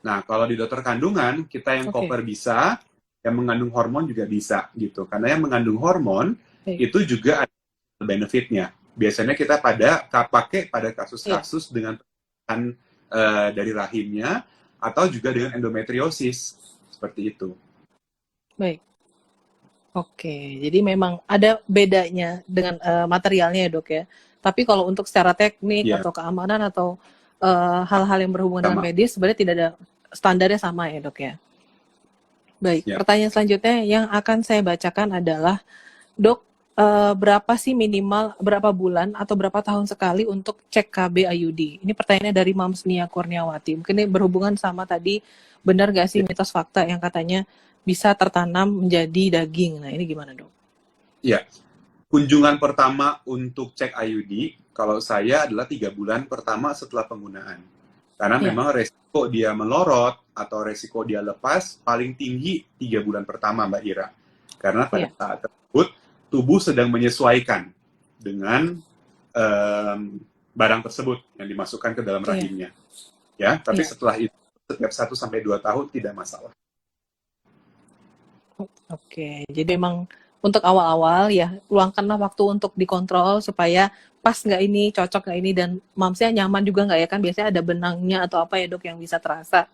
Speaker 2: Nah, kalau di dokter kandungan, kita yang
Speaker 1: Oke.
Speaker 2: copper bisa, yang mengandung hormon juga bisa, gitu. Karena yang mengandung hormon,
Speaker 1: Oke.
Speaker 2: itu juga ada benefitnya. Biasanya kita pakai pada kasus-kasus dengan tekanan dari rahimnya, atau juga dengan endometriosis, seperti itu.
Speaker 1: Baik. Oke, jadi memang ada bedanya dengan materialnya ya dok ya. Tapi kalau untuk secara teknik
Speaker 2: Iya.
Speaker 1: atau keamanan atau hal-hal yang berhubungan dengan
Speaker 2: Sama.
Speaker 1: medis sebenarnya tidak ada standarnya sama ya dok ya. Baik,
Speaker 2: Ya.
Speaker 1: pertanyaan selanjutnya yang akan saya bacakan adalah Dok, berapa sih minimal, berapa bulan atau berapa tahun sekali untuk cek KB IUD? Ini pertanyaannya dari Mams Nia Kurniawati. Mungkin ini berhubungan sama tadi, benar gak sih mitos fakta yang katanya bisa tertanam menjadi daging? Nah, ini gimana dok?
Speaker 2: Ya, kunjungan pertama untuk cek IUD, kalau saya adalah 3 bulan pertama setelah penggunaan. Karena
Speaker 1: Ya.
Speaker 2: memang resiko dia melorot atau resiko dia lepas paling tinggi 3 bulan pertama, Mbak Ira. Karena pada
Speaker 1: Ya.
Speaker 2: saat tersebut, tubuh sedang menyesuaikan dengan barang tersebut yang dimasukkan ke dalam
Speaker 1: Iya.
Speaker 2: rahimnya. Ya, tapi
Speaker 1: Iya.
Speaker 2: setelah itu setiap 1-2 tahun tidak masalah.
Speaker 1: Oke, jadi memang untuk awal-awal ya luangkanlah waktu untuk dikontrol supaya pas nggak ini, cocok nggak ini, dan mamsnya nyaman juga nggak ya, kan biasanya ada benangnya atau apa ya dok yang bisa terasa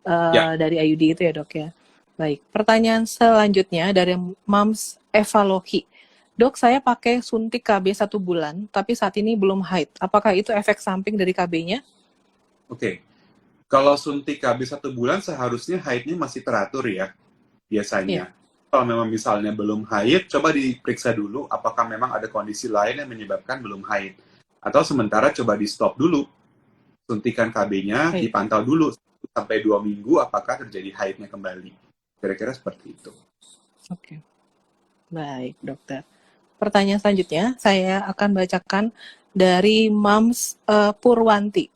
Speaker 2: Ya,
Speaker 1: dari IUD itu ya dok ya. Baik, pertanyaan selanjutnya dari Mams Evalohi. Dok, saya pakai suntik KB 1 bulan, tapi saat ini belum haid. Apakah itu efek samping dari KB-nya?
Speaker 2: oke. Kalau suntik KB 1 bulan seharusnya haidnya masih teratur ya, biasanya.
Speaker 1: Iya.
Speaker 2: Kalau memang misalnya belum haid, coba diperiksa dulu apakah memang ada kondisi lain yang menyebabkan belum haid. Atau sementara coba di stop dulu. Suntikan KB-nya,
Speaker 1: Baik.
Speaker 2: dipantau dulu 1-2 minggu apakah terjadi haidnya kembali. Kira-kira seperti itu.
Speaker 1: Oke. Baik, dokter. Pertanyaan selanjutnya, saya akan bacakan dari Mams Purwanti.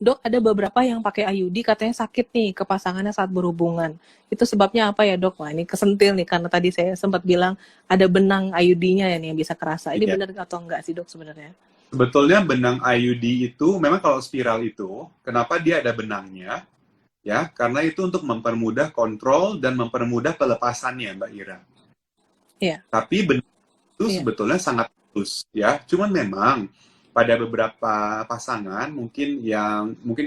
Speaker 1: Dok, ada beberapa yang pakai IUD katanya sakit nih ke pasangannya saat berhubungan. Itu sebabnya apa ya dok? Wah, ini kesentil nih, karena tadi saya sempat bilang ada benang IUD-nya ya nih yang bisa kerasa. Ini
Speaker 2: Iya.
Speaker 1: benar atau enggak sih dok sebenarnya?
Speaker 2: Sebetulnya benang IUD itu, memang kalau spiral itu, kenapa dia ada benangnya? Ya, karena itu untuk mempermudah kontrol dan mempermudah pelepasannya, Mbak Ira.
Speaker 1: Iya.
Speaker 2: Tapi benang itu
Speaker 1: Iya.
Speaker 2: sebetulnya sangat halus, ya. Cuman memang pada beberapa pasangan mungkin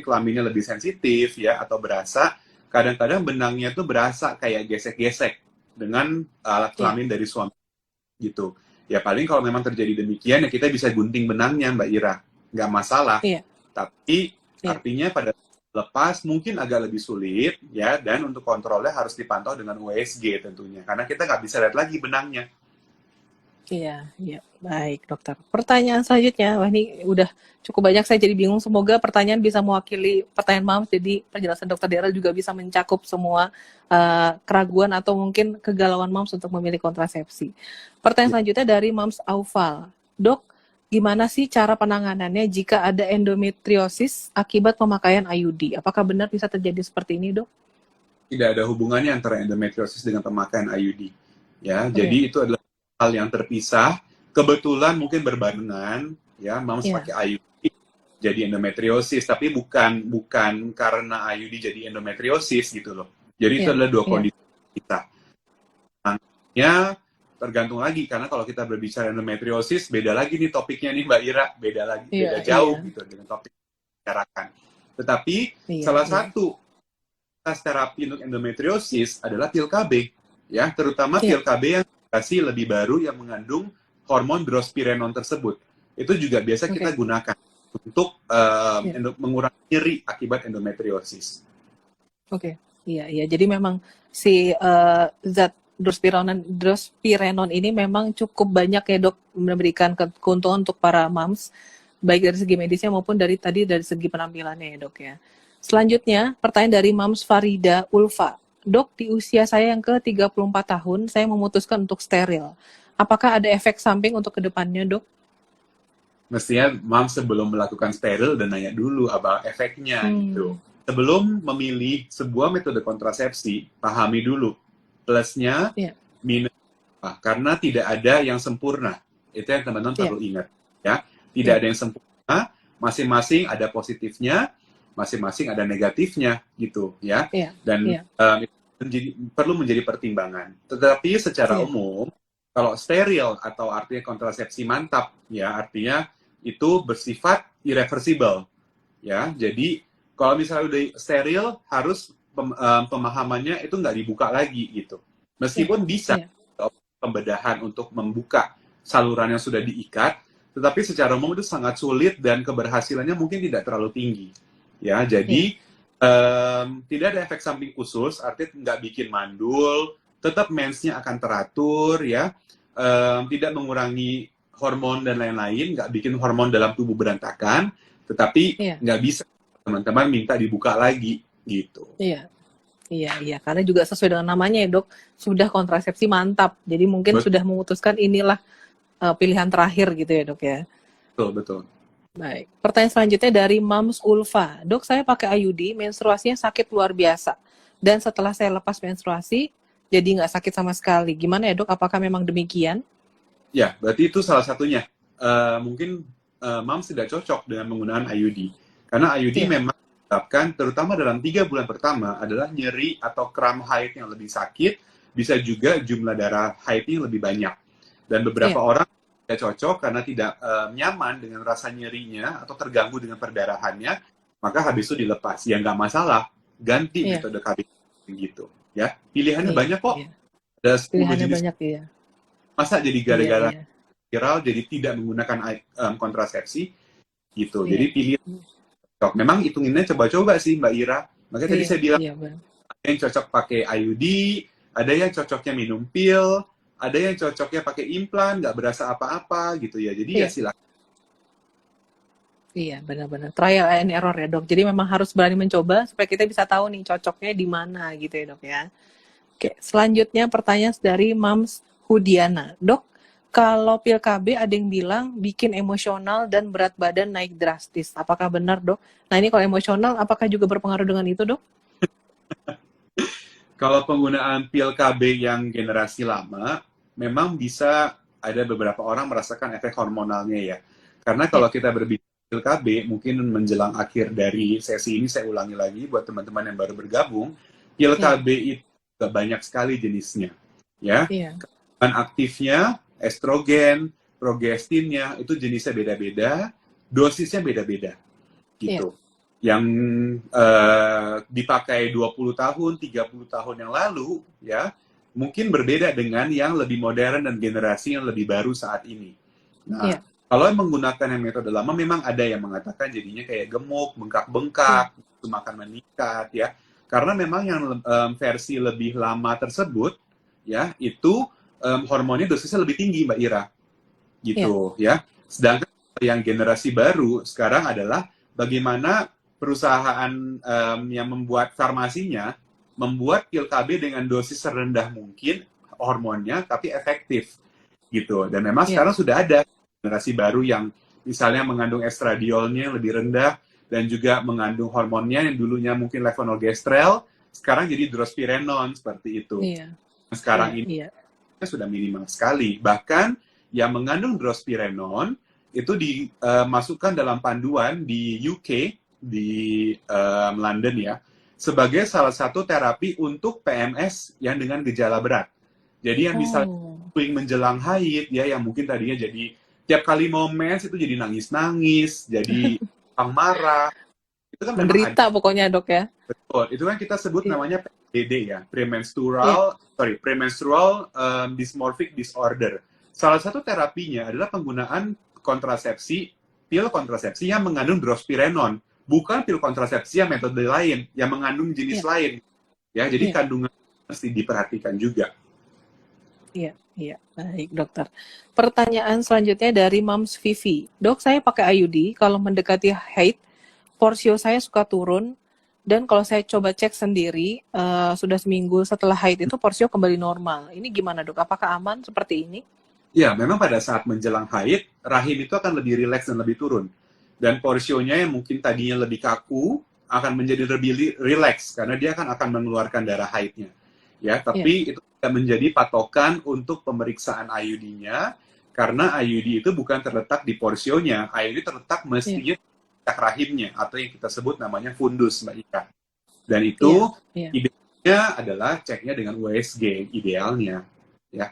Speaker 2: kelaminnya lebih sensitif ya atau berasa, kadang-kadang benangnya tuh berasa kayak gesek-gesek dengan alat
Speaker 1: Iya.
Speaker 2: kelamin dari suami gitu. Ya paling kalau memang terjadi demikian ya kita bisa gunting benangnya Mbak Ira, nggak masalah.
Speaker 1: Iya.
Speaker 2: Tapi
Speaker 1: Iya.
Speaker 2: artinya pada lepas mungkin agak lebih sulit ya, dan untuk kontrolnya harus dipantau dengan USG tentunya karena kita nggak bisa lihat lagi benangnya.
Speaker 1: Iya, iya. Baik, dokter. Pertanyaan selanjutnya, wah ini udah cukup banyak, saya jadi bingung. Semoga pertanyaan bisa mewakili pertanyaan Mams, jadi penjelasan dokter Daryl juga bisa mencakup semua keraguan atau mungkin kegalauan Mams untuk memilih kontrasepsi. Pertanyaan selanjutnya dari Mams Aufal. Dok, gimana sih cara penanganannya jika ada endometriosis akibat pemakaian IUD? Apakah benar bisa terjadi seperti ini, dok?
Speaker 2: Tidak ada hubungannya antara endometriosis dengan pemakaian IUD. Ya,
Speaker 1: Oke.
Speaker 2: jadi itu adalah hal yang terpisah. Kebetulan mungkin berbarengan, ya, Mams
Speaker 1: Iya.
Speaker 2: pakai IUD jadi endometriosis, tapi bukan karena IUD jadi endometriosis gitu loh. Jadi itu
Speaker 1: Iya.
Speaker 2: adalah dua
Speaker 1: Iya.
Speaker 2: kondisi kita. Nah, tergantung lagi karena kalau kita berbicara endometriosis, beda lagi nih topiknya nih Mbak Ira, beda lagi,
Speaker 1: Iya.
Speaker 2: beda jauh
Speaker 1: Iya.
Speaker 2: gitu dengan topik yang kita bicarakan. Tetapi
Speaker 1: Iya.
Speaker 2: salah
Speaker 1: Iya.
Speaker 2: satu terapi untuk endometriosis adalah pil KB, ya, terutama
Speaker 1: Iya.
Speaker 2: pil KB yang versi lebih baru yang mengandung hormon drospirenol tersebut. Itu juga biasa kita
Speaker 1: Oke.
Speaker 2: gunakan untuk
Speaker 1: Iya.
Speaker 2: mengurangi nyeri akibat endometriosis.
Speaker 1: Oke, iya, iya. Jadi memang si zat drospirenol ini memang cukup banyak ya dok, memberikan keuntungan untuk para moms, baik dari segi medisnya maupun dari segi penampilannya ya dok ya. Selanjutnya, pertanyaan dari Mams Farida Ulfa. Dok, di usia saya yang ke-34 tahun, saya memutuskan untuk steril. Apakah ada efek samping untuk kedepannya, dok?
Speaker 2: Mestinya Mams sebelum melakukan steril dan nanya dulu apa efeknya gitu. Sebelum memilih sebuah metode kontrasepsi, pahami dulu plusnya,
Speaker 1: Iya.
Speaker 2: minusnya, karena tidak ada yang sempurna. Itu yang teman-teman
Speaker 1: Iya.
Speaker 2: perlu ingat, ya. Tidak
Speaker 1: Iya.
Speaker 2: ada yang sempurna, masing-masing ada positifnya, masing-masing ada negatifnya, gitu, ya.
Speaker 1: Iya.
Speaker 2: Dan
Speaker 1: Iya.
Speaker 2: perlu menjadi pertimbangan. Tetapi secara
Speaker 1: Iya.
Speaker 2: umum, kalau steril atau artinya kontrasepsi mantap, ya artinya itu bersifat irreversible, ya. Jadi kalau misalnya udah steril, harus pemahamannya itu nggak dibuka lagi gitu. Meskipun bisa pembedahan untuk membuka saluran yang sudah diikat, tetapi secara umum itu sangat sulit dan keberhasilannya mungkin tidak terlalu tinggi. Ya, jadi tidak ada efek samping khusus, artinya nggak bikin mandul, tetap mensnya akan teratur, ya. tidak mengurangi hormon dan lain-lain, nggak bikin hormon dalam tubuh berantakan, tetapi
Speaker 1: Iya,
Speaker 2: nggak bisa teman-teman minta dibuka lagi gitu.
Speaker 1: iya. Iya, iya, karena juga sesuai dengan namanya ya dok, sudah kontrasepsi mantap. Jadi mungkin sudah memutuskan inilah pilihan terakhir gitu ya dok ya.
Speaker 2: Betul, betul.
Speaker 1: Baik, pertanyaan selanjutnya dari Mams Ulfa. Dok, saya pakai IUD, menstruasinya sakit luar biasa. Dan setelah saya lepas menstruasi, jadi nggak sakit sama sekali. Gimana ya dok, apakah memang demikian?
Speaker 2: Ya, berarti itu salah satunya. Mungkin Mams tidak cocok dengan menggunakan IUD. Karena IUD
Speaker 1: Iya.
Speaker 2: memang menyebabkan, terutama dalam 3 bulan pertama, adalah nyeri atau kram haid yang lebih sakit, bisa juga jumlah darah haidnya lebih banyak. Dan beberapa
Speaker 1: Iya.
Speaker 2: orang tidak cocok karena tidak nyaman dengan rasa nyerinya atau terganggu dengan perdarahannya, maka habis itu dilepas. Ya nggak masalah, ganti
Speaker 1: Iya.
Speaker 2: metode KB gitu. Ya, pilihannya
Speaker 1: Iya,
Speaker 2: banyak kok.
Speaker 1: iya.
Speaker 2: Ada 10
Speaker 1: Pilihannya
Speaker 2: jenis.
Speaker 1: banyak ya.
Speaker 2: Masa jadi
Speaker 1: Iya,
Speaker 2: gara-gara
Speaker 1: iya.
Speaker 2: viral jadi tidak menggunakan kontrasepsi gitu.
Speaker 1: Iya.
Speaker 2: Jadi pilih cocok. Memang hitunginnya coba-coba sih Mbak Ira. Makanya tadi
Speaker 1: Iya,
Speaker 2: saya bilang
Speaker 1: iya benar.
Speaker 2: ada yang cocok pakai IUD, ada yang cocoknya minum pil, ada yang cocoknya pakai implan, nggak berasa apa-apa gitu ya. Jadi ya
Speaker 1: Iya.
Speaker 2: silakan.
Speaker 1: Iya, benar-benar. Trial and error ya dok. Jadi memang harus berani mencoba supaya kita bisa tahu nih cocoknya di mana gitu ya dok ya. Oke, selanjutnya pertanyaan dari Mams Hudiana. Dok, kalau pil KB ada yang bilang bikin emosional dan berat badan naik drastis. Apakah benar dok? Nah ini kalau emosional apakah juga berpengaruh dengan itu dok?
Speaker 2: Kalau penggunaan pil KB yang generasi lama, memang bisa ada beberapa orang merasakan efek hormonalnya ya. Karena kalau kita berbicara pil KB, mungkin menjelang akhir dari sesi ini saya ulangi lagi buat teman-teman yang baru bergabung, pil KB itu juga banyak sekali jenisnya. Ya,
Speaker 1: Iya.
Speaker 2: bahan aktifnya, estrogen, progestinnya, itu jenisnya beda-beda, dosisnya beda-beda. Gitu. Yang dipakai 20 tahun, 30 tahun yang lalu, ya, mungkin berbeda dengan yang lebih modern dan generasi yang lebih baru saat ini. Nah, kalau menggunakan yang metode lama, memang ada yang mengatakan jadinya kayak gemuk, bengkak-bengkak, makan meningkat, ya. Karena memang yang versi lebih lama tersebut, ya, itu hormonnya dosisnya lebih tinggi, Mbak Ira. Gitu, ya. Sedangkan yang generasi baru sekarang adalah bagaimana perusahaan yang membuat farmasinya membuat pil KB dengan dosis serendah mungkin hormonnya, tapi efektif. Gitu. Dan memang sekarang sudah ada generasi baru yang misalnya mengandung estradiolnya yang lebih rendah dan juga mengandung hormonnya yang dulunya mungkin levonorgestrel, sekarang jadi drospirenone seperti itu. Sekarang ini sudah minimal sekali. Bahkan yang mengandung drospirenone itu dimasukkan dalam panduan di UK, di London ya, sebagai salah satu terapi untuk PMS yang dengan gejala berat. Jadi yang misalnya menjelang haid, ya, yang mungkin tadinya jadi tiap kali mau mens itu jadi nangis-nangis, jadi marah. Itu kan
Speaker 1: menderita pokoknya dok ya.
Speaker 2: Betul, itu kan kita sebut namanya PDD ya, premenstrual dysmorphic disorder. Salah satu terapinya adalah penggunaan kontrasepsi, pil kontrasepsi yang mengandung drospirenone, bukan pil kontrasepsi yang metode lain, yang mengandung jenis lain. Ya, jadi kandungan mesti diperhatikan juga.
Speaker 1: Iya, iya, baik dokter. Pertanyaan selanjutnya dari Mams Vivi. Dok, saya pakai IUD, kalau mendekati haid, porsio saya suka turun, dan kalau saya coba cek sendiri, sudah seminggu setelah haid itu porsio kembali normal. Ini gimana dok? Apakah aman seperti ini?
Speaker 2: Ya, memang pada saat menjelang haid, rahim itu akan lebih rileks dan lebih turun. Dan porsionya yang mungkin tadinya lebih kaku, akan menjadi lebih rileks, karena dia akan mengeluarkan darah haidnya. Ya, tapi itu tidak menjadi patokan untuk pemeriksaan IUD-nya, karena IUD itu bukan terletak di porsionya, IUD terletak mestinya di rahimnya, atau yang kita sebut namanya fundus, Mbak Ika. Dan itu idealnya adalah ceknya dengan USG, idealnya. Ya.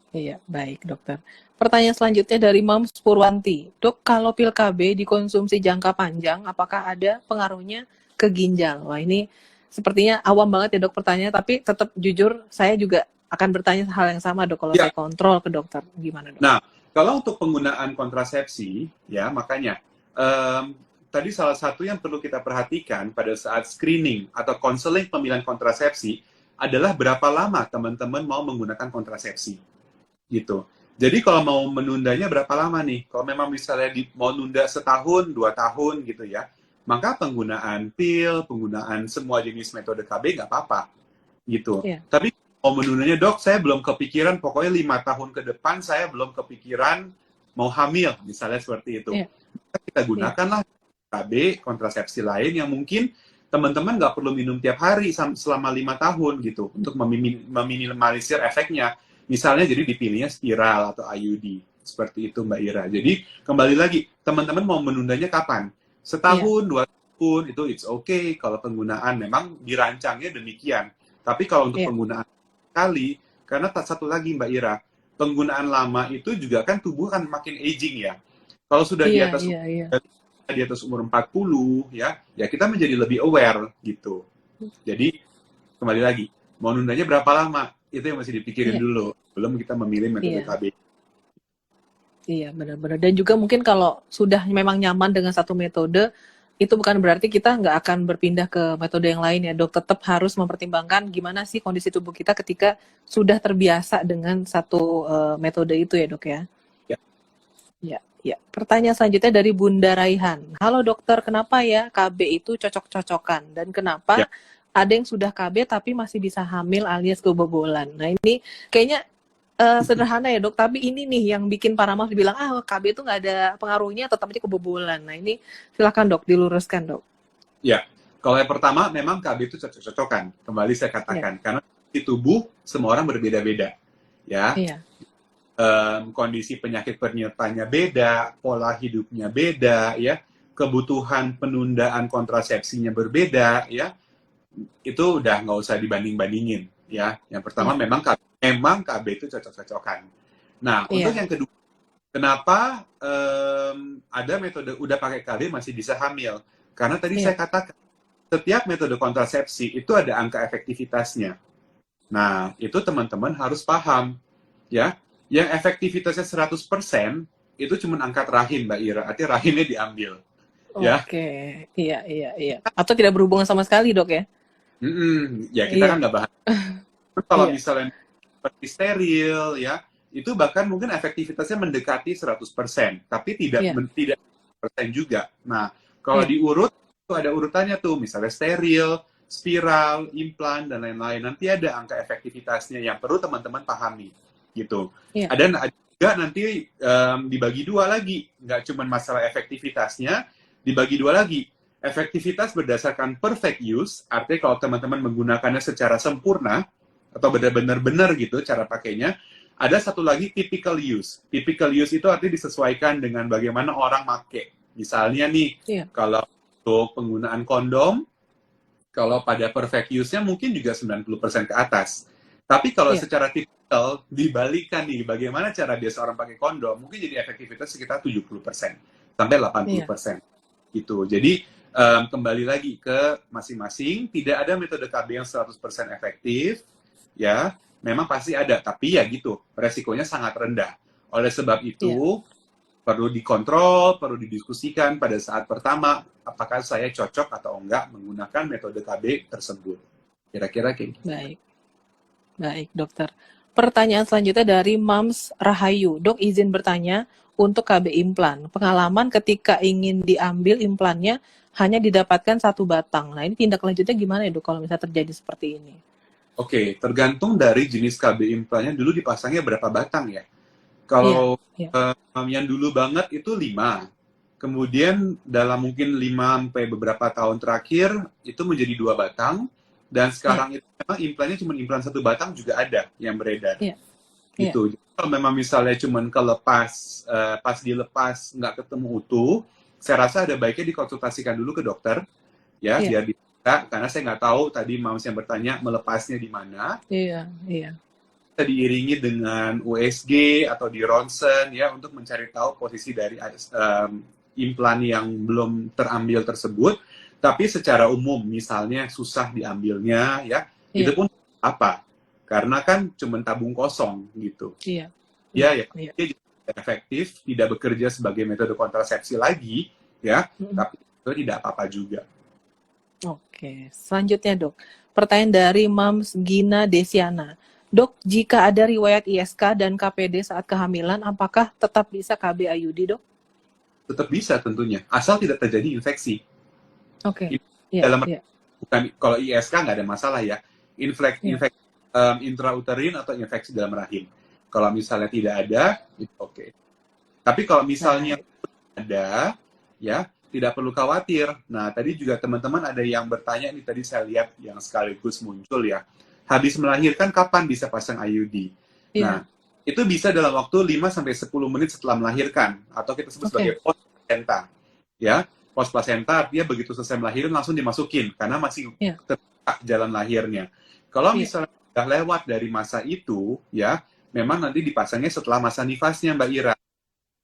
Speaker 1: Iya, baik dokter. Pertanyaan selanjutnya dari Mams Purwanti. Dok, kalau pil KB dikonsumsi jangka panjang, apakah ada pengaruhnya ke ginjal? Wah, ini sepertinya awam banget ya dok pertanyaannya, tapi tetap jujur saya juga akan bertanya hal yang sama dok kalau saya kontrol ke dokter. Gimana dok?
Speaker 2: Nah, kalau untuk penggunaan kontrasepsi, ya makanya tadi salah satu yang perlu kita perhatikan pada saat screening atau konseling pemilihan kontrasepsi adalah berapa lama teman-teman mau menggunakan kontrasepsi. gitu. Jadi kalau mau menundanya berapa lama nih? Kalau memang misalnya mau nunda setahun, 2 tahun gitu ya, maka penggunaan pil, penggunaan semua jenis metode KB nggak apa-apa gitu.
Speaker 1: Iya,
Speaker 2: Tapi mau menundanya, dok, saya belum kepikiran, pokoknya 5 tahun ke depan saya belum kepikiran mau hamil, misalnya seperti itu.
Speaker 1: iya,
Speaker 2: Maka kita
Speaker 1: iya,
Speaker 2: gunakanlah KB, kontrasepsi lain yang mungkin teman-teman nggak perlu minum tiap hari selama 5 tahun gitu untuk meminimalisir efeknya. Misalnya jadi dipilihnya spiral atau IUD. Seperti itu Mbak Ira. Jadi kembali lagi, teman-teman mau menundanya kapan?
Speaker 1: iya,
Speaker 2: Setahun, 2 tahun, itu it's okay kalau penggunaan memang dirancangnya demikian. Tapi kalau untuk
Speaker 1: iya,
Speaker 2: penggunaan kali, karena tak satu lagi Mbak Ira, penggunaan lama itu juga kan tubuh kan makin aging ya. Kalau sudah di
Speaker 1: iya,
Speaker 2: atas
Speaker 1: iya, iya.
Speaker 2: umur 40 ya, ya kita menjadi lebih aware gitu. Jadi kembali lagi, mau nundanya berapa lama? Itu yang masih dipikirin
Speaker 1: Iya,
Speaker 2: dulu. Belum kita memilih metode
Speaker 1: iya,
Speaker 2: KB.
Speaker 1: iya, benar-benar. Dan juga mungkin kalau sudah memang nyaman dengan satu metode, itu bukan berarti kita nggak akan berpindah ke metode yang lain ya, dok. Tetap harus mempertimbangkan gimana sih kondisi tubuh kita ketika sudah terbiasa dengan satu metode itu ya, dok ya.
Speaker 2: Ya.
Speaker 1: Ya, ya. Pertanyaan selanjutnya dari Bunda Raihan. Halo dokter, kenapa ya KB itu cocok-cocokan? Dan kenapa
Speaker 2: Ya.
Speaker 1: ada yang sudah KB tapi masih bisa hamil alias kebobolan? Nah ini kayaknya sederhana ya dok, tapi ini nih yang bikin para mams bilang, KB itu nggak ada pengaruhnya, tetap aja kebobolan. Nah ini silakan dok, diluruskan dok.
Speaker 2: Ya, kalau yang pertama memang KB itu cocok-cocokan. Kembali saya katakan, karena di tubuh semua orang berbeda-beda. Ya,
Speaker 1: Iya,
Speaker 2: kondisi penyakit penyertanya beda, pola hidupnya beda, ya, kebutuhan penundaan kontrasepsinya berbeda, ya, itu udah nggak usah dibanding-bandingin, ya. Yang pertama
Speaker 1: iya,
Speaker 2: memang KB itu cocok-cocokan. Nah, untuk
Speaker 1: iya,
Speaker 2: yang kedua, kenapa ada metode udah pakai KB masih bisa hamil? Karena tadi
Speaker 1: iya,
Speaker 2: saya katakan setiap metode kontrasepsi itu ada angka efektivitasnya. Nah, itu teman-teman harus paham, ya. Yang efektivitasnya 100% itu cuma angkat rahim, Mbak Ira. Artinya rahimnya diambil, ya.
Speaker 1: oke, iya, iya, iya. Atau tidak berhubungan sama sekali dok ya?
Speaker 2: Ya kita kan
Speaker 1: Iya,
Speaker 2: nggak bahas. Kalau
Speaker 1: iya,
Speaker 2: misalnya seperti steril, ya, itu bahkan mungkin efektivitasnya mendekati 100%, tapi tidak
Speaker 1: iya,
Speaker 2: tidak 100% juga. Nah, kalau
Speaker 1: iya,
Speaker 2: diurut itu ada urutannya tuh, misalnya steril, spiral, implan dan lain-lain. Nanti ada angka efektivitasnya yang perlu teman-teman pahami, gitu.
Speaker 1: iya,
Speaker 2: Ada juga nanti dibagi dua lagi, nggak cuma masalah efektivitasnya, dibagi dua lagi. Efektivitas berdasarkan perfect use, artinya kalau teman-teman menggunakannya secara sempurna, atau benar-benar gitu cara pakainya. Ada satu lagi typical use. Typical use itu artinya disesuaikan dengan bagaimana orang make. Misalnya nih,
Speaker 1: iya,
Speaker 2: kalau untuk penggunaan kondom, kalau pada perfect use-nya mungkin juga 90% ke atas. Tapi kalau
Speaker 1: iya,
Speaker 2: secara typical, dibalikan nih, bagaimana cara biasa orang pakai kondom, mungkin jadi efektivitas sekitar 70% sampai
Speaker 1: iya,
Speaker 2: 80%. Gitu. Jadi, kembali lagi ke masing-masing, tidak ada metode KB yang 100% efektif, ya, memang pasti ada, tapi ya gitu, resikonya sangat rendah. Oleh sebab
Speaker 1: iya.
Speaker 2: itu, perlu dikontrol, perlu didiskusikan pada saat pertama, apakah saya cocok atau enggak menggunakan metode KB tersebut. Kira-kira kayak gitu.
Speaker 1: Baik, baik dokter. Pertanyaan selanjutnya dari Mams Rahayu. Dok izin bertanya untuk KB implan. Pengalaman ketika ingin diambil implannya hanya didapatkan 1 batang. Nah ini tindak lanjutnya gimana ya dok kalau misalnya terjadi seperti ini?
Speaker 2: Oke, tergantung dari jenis KB implannya dulu dipasangnya berapa batang ya.
Speaker 1: Iya,
Speaker 2: Kalau
Speaker 1: iya,
Speaker 2: yang dulu banget itu 5. Kemudian dalam mungkin 5 sampai beberapa tahun terakhir itu menjadi 2 batang. Dan
Speaker 1: iya,
Speaker 2: sekarang itu memang implannya cuma implan 1 batang juga ada yang beredar.
Speaker 1: iya, iya,
Speaker 2: Gitu. Jadi, kalau memang misalnya cuma kelepas, pas dilepas nggak ketemu utuh, saya rasa ada baiknya dikonsultasikan dulu ke dokter, ya,
Speaker 1: iya,
Speaker 2: biar bisa. Karena saya nggak tahu tadi Mams yang bertanya melepasnya di mana.
Speaker 1: iya, iya,
Speaker 2: Kita diiringi dengan USG atau di ronsen ya untuk mencari tahu posisi dari implan yang belum terambil tersebut. Tapi secara umum misalnya susah diambilnya ya, itu
Speaker 1: iya,
Speaker 2: pun apa? Karena kan cuma tabung kosong gitu.
Speaker 1: iya,
Speaker 2: Ya,
Speaker 1: iya,
Speaker 2: ya,
Speaker 1: iya.
Speaker 2: dia juga efektif, tidak bekerja sebagai metode kontrasepsi lagi ya,
Speaker 1: Mm-mm.
Speaker 2: tapi itu tidak apa-apa juga.
Speaker 1: Oke, selanjutnya dok. Pertanyaan dari Mams Gina Desiana. Dok, jika ada riwayat ISK dan KPD saat kehamilan, apakah tetap bisa KB IUD, Dok?
Speaker 2: Tetap bisa tentunya, asal tidak terjadi infeksi.
Speaker 1: Oke.
Speaker 2: Ini
Speaker 1: Iya,
Speaker 2: dalam
Speaker 1: iya.
Speaker 2: bukan kalau ISK nggak ada masalah ya. Infeksi
Speaker 1: Iya.
Speaker 2: intrauterin atau infeksi dalam rahim. Kalau misalnya tidak ada, itu oke. Tapi kalau misalnya
Speaker 1: Baik.
Speaker 2: ada, ya tidak perlu khawatir. Nah, tadi juga teman-teman ada yang bertanya nih, tadi saya lihat yang sekaligus muncul ya. Habis melahirkan kapan bisa pasang IUD? Nah,
Speaker 1: Iya.
Speaker 2: itu bisa dalam waktu 5-10 menit setelah melahirkan, atau kita sebut
Speaker 1: Oke.
Speaker 2: sebagai post placenta. Ya, post placenta artinya begitu selesai melahirkan langsung dimasukin karena masih
Speaker 1: Iya.
Speaker 2: terbuka jalan lahirnya. Kalau
Speaker 1: Iya.
Speaker 2: misalnya sudah lewat dari masa itu, ya memang nanti dipasangnya setelah masa nifasnya, Mbak Ira.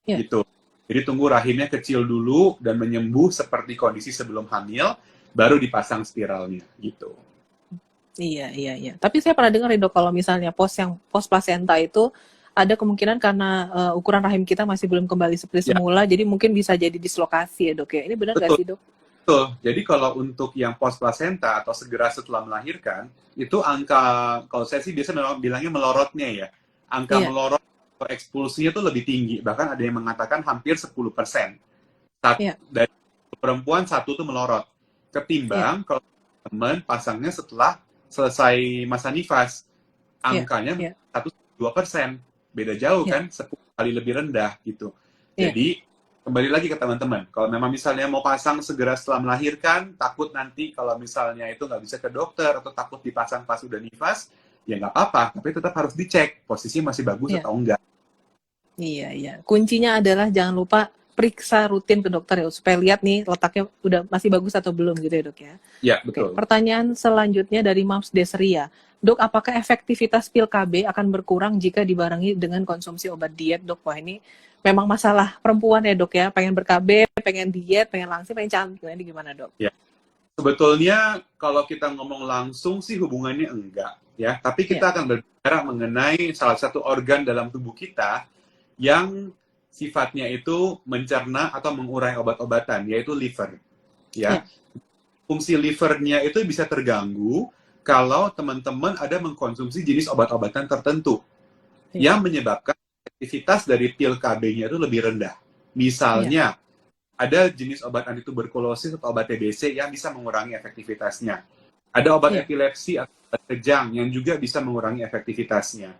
Speaker 1: Iya.
Speaker 2: Gitu. Jadi tunggu rahimnya kecil dulu dan menyembuh seperti kondisi sebelum hamil, baru dipasang spiralnya gitu.
Speaker 1: Iya, iya, iya. Tapi saya pernah dengar ya, Dok, kalau misalnya post placenta itu ada kemungkinan karena ukuran rahim kita masih belum kembali seperti
Speaker 2: Ya,
Speaker 1: semula, jadi mungkin bisa jadi dislokasi ya, Dok ya. Ini benar nggak
Speaker 2: betul.
Speaker 1: sih, Dok?
Speaker 2: Betul. Jadi kalau untuk yang post placenta atau segera setelah melahirkan, itu angka, kalau saya sih biasa memang bilangnya melorotnya ya. Angka
Speaker 1: Iya.
Speaker 2: melorot atau ekspulsinya itu lebih tinggi. Bahkan ada yang mengatakan hampir 10%.
Speaker 1: Iya.
Speaker 2: Dari perempuan satu tuh melorot.
Speaker 1: Iya.
Speaker 2: Ketimbang kalau teman pasangnya setelah selesai masa nifas.
Speaker 1: Iya.
Speaker 2: Angkanya
Speaker 1: Iya.
Speaker 2: 1-2%. Beda jauh
Speaker 1: Iya.
Speaker 2: kan, 10 kali lebih rendah gitu.
Speaker 1: Iya.
Speaker 2: Jadi kembali lagi ke teman-teman, kalau memang misalnya mau pasang segera setelah melahirkan, takut nanti kalau misalnya itu nggak bisa ke dokter atau takut dipasang pas udah nifas, ya nggak apa-apa, tapi tetap harus dicek posisinya masih bagus
Speaker 1: Iya.
Speaker 2: atau enggak.
Speaker 1: Iya, iya. Kuncinya adalah jangan lupa periksa rutin ke dokter ya, supaya lihat nih letaknya udah masih bagus atau belum gitu ya, Dok ya.
Speaker 2: Ya,
Speaker 1: Oke,
Speaker 2: betul.
Speaker 1: pertanyaan selanjutnya dari Mams Desria. Dok, apakah efektivitas pil KB akan berkurang jika dibarengi dengan konsumsi obat diet, Dok? Wah, ini memang masalah perempuan ya, Dok ya. Pengen ber-KB, pengen diet, pengen langsing, pengen cantik. Nah, ini gimana, Dok?
Speaker 2: Ya. Sebetulnya kalau kita ngomong langsung sih hubungannya enggak, ya. Tapi
Speaker 1: Iya.
Speaker 2: kita akan berbicara mengenai salah satu organ dalam tubuh kita yang sifatnya itu mencerna atau mengurai obat-obatan, yaitu liver.
Speaker 1: Iya.
Speaker 2: Ya, fungsi livernya itu bisa terganggu kalau teman-teman ada mengkonsumsi jenis obat-obatan tertentu
Speaker 1: Iya.
Speaker 2: yang menyebabkan aktivitas dari pil KB-nya itu lebih rendah. Misalnya, ada jenis obat antituberkulosis atau obat TBC yang bisa mengurangi efektivitasnya. Ada obat
Speaker 1: Iya.
Speaker 2: epilepsi atau obat kejang yang juga bisa mengurangi efektivitasnya.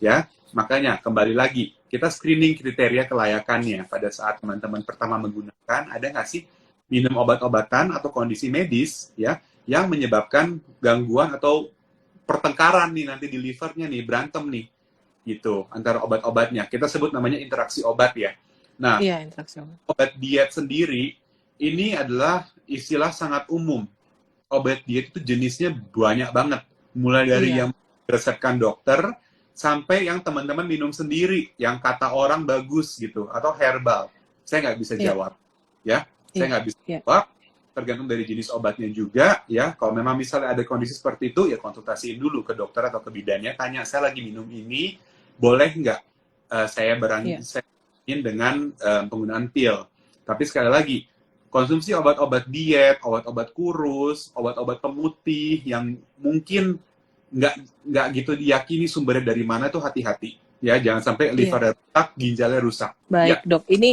Speaker 2: Ya, makanya kembali lagi kita screening kriteria kelayakannya pada saat teman-teman pertama menggunakan, ada nggak sih minum obat-obatan atau kondisi medis ya yang menyebabkan gangguan atau pertengkaran nih nanti di livernya nih, berantem nih gitu antara obat-obatnya. Kita sebut namanya interaksi obat ya. Nah,
Speaker 1: Iya, interaksi obat.
Speaker 2: obat diet sendiri ini adalah istilah sangat umum. Obat diet itu jenisnya banyak banget, mulai dari
Speaker 1: Iya.
Speaker 2: yang diresepkan dokter sampai yang teman-teman minum sendiri, yang kata orang bagus gitu, atau herbal. Saya nggak bisa
Speaker 1: Iya.
Speaker 2: jawab, ya. Saya
Speaker 1: Iya.
Speaker 2: nggak bisa
Speaker 1: Iya.
Speaker 2: jawab. Tergantung dari jenis obatnya juga, ya. Kalau memang misalnya ada kondisi seperti itu, ya konsultasiin dulu ke dokter atau ke bidannya. Tanya, saya lagi minum ini, boleh nggak saya berani
Speaker 1: Iya.
Speaker 2: saya dengan penggunaan pil? Tapi sekali lagi, konsumsi obat-obat diet, obat-obat kurus, obat-obat pemutih yang mungkin nggak gitu diyakini sumbernya dari mana, tuh hati-hati. Ya, jangan sampai
Speaker 1: Iya.
Speaker 2: livernya rusak, ginjalnya rusak. Ya,
Speaker 1: Baik, Dok. Ini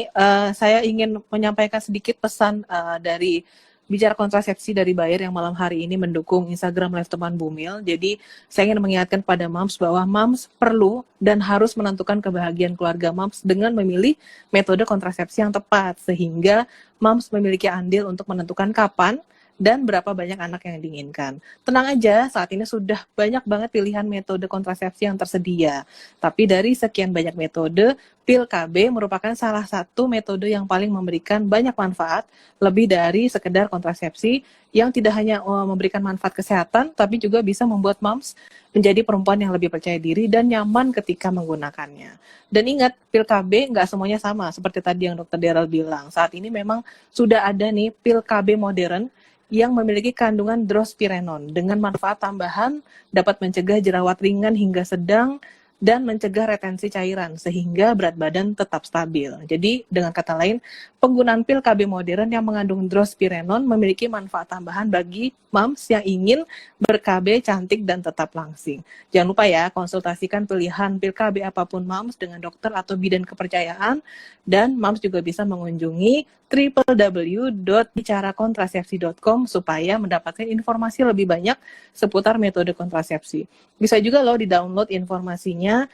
Speaker 1: saya ingin menyampaikan sedikit pesan dari bicara kontrasepsi dari Bayer yang malam hari ini mendukung Instagram Live Teman Bumil. Jadi, saya ingin mengingatkan pada Mams bahwa Mams perlu dan harus menentukan kebahagiaan keluarga Mams dengan memilih metode kontrasepsi yang tepat, sehingga Mams memiliki andil untuk menentukan kapan dan berapa banyak anak yang diinginkan. Tenang aja, saat ini sudah banyak banget pilihan metode kontrasepsi yang tersedia. Tapi dari sekian banyak metode, pil KB merupakan salah satu metode yang paling memberikan banyak manfaat, lebih dari sekedar kontrasepsi yang tidak hanya memberikan manfaat kesehatan, tapi juga bisa membuat Mams menjadi perempuan yang lebih percaya diri dan nyaman ketika menggunakannya. Dan ingat, pil KB nggak semuanya sama, seperti tadi yang Dr. Daryl bilang. Saat ini memang sudah ada nih pil KB modern yang memiliki kandungan drospirenone dengan manfaat tambahan dapat mencegah jerawat ringan hingga sedang dan mencegah retensi cairan sehingga berat badan tetap stabil. Jadi dengan kata lain, penggunaan pil KB modern yang mengandung drospirenone memiliki manfaat tambahan bagi moms yang ingin ber-KB cantik dan tetap langsing. Jangan lupa ya, konsultasikan pilihan pil KB apapun moms dengan dokter atau bidan kepercayaan, dan moms juga bisa mengunjungi www.bicarakontrasepsi.com supaya mendapatkan informasi lebih banyak seputar metode kontrasepsi. Bisa juga loh di-download informasinya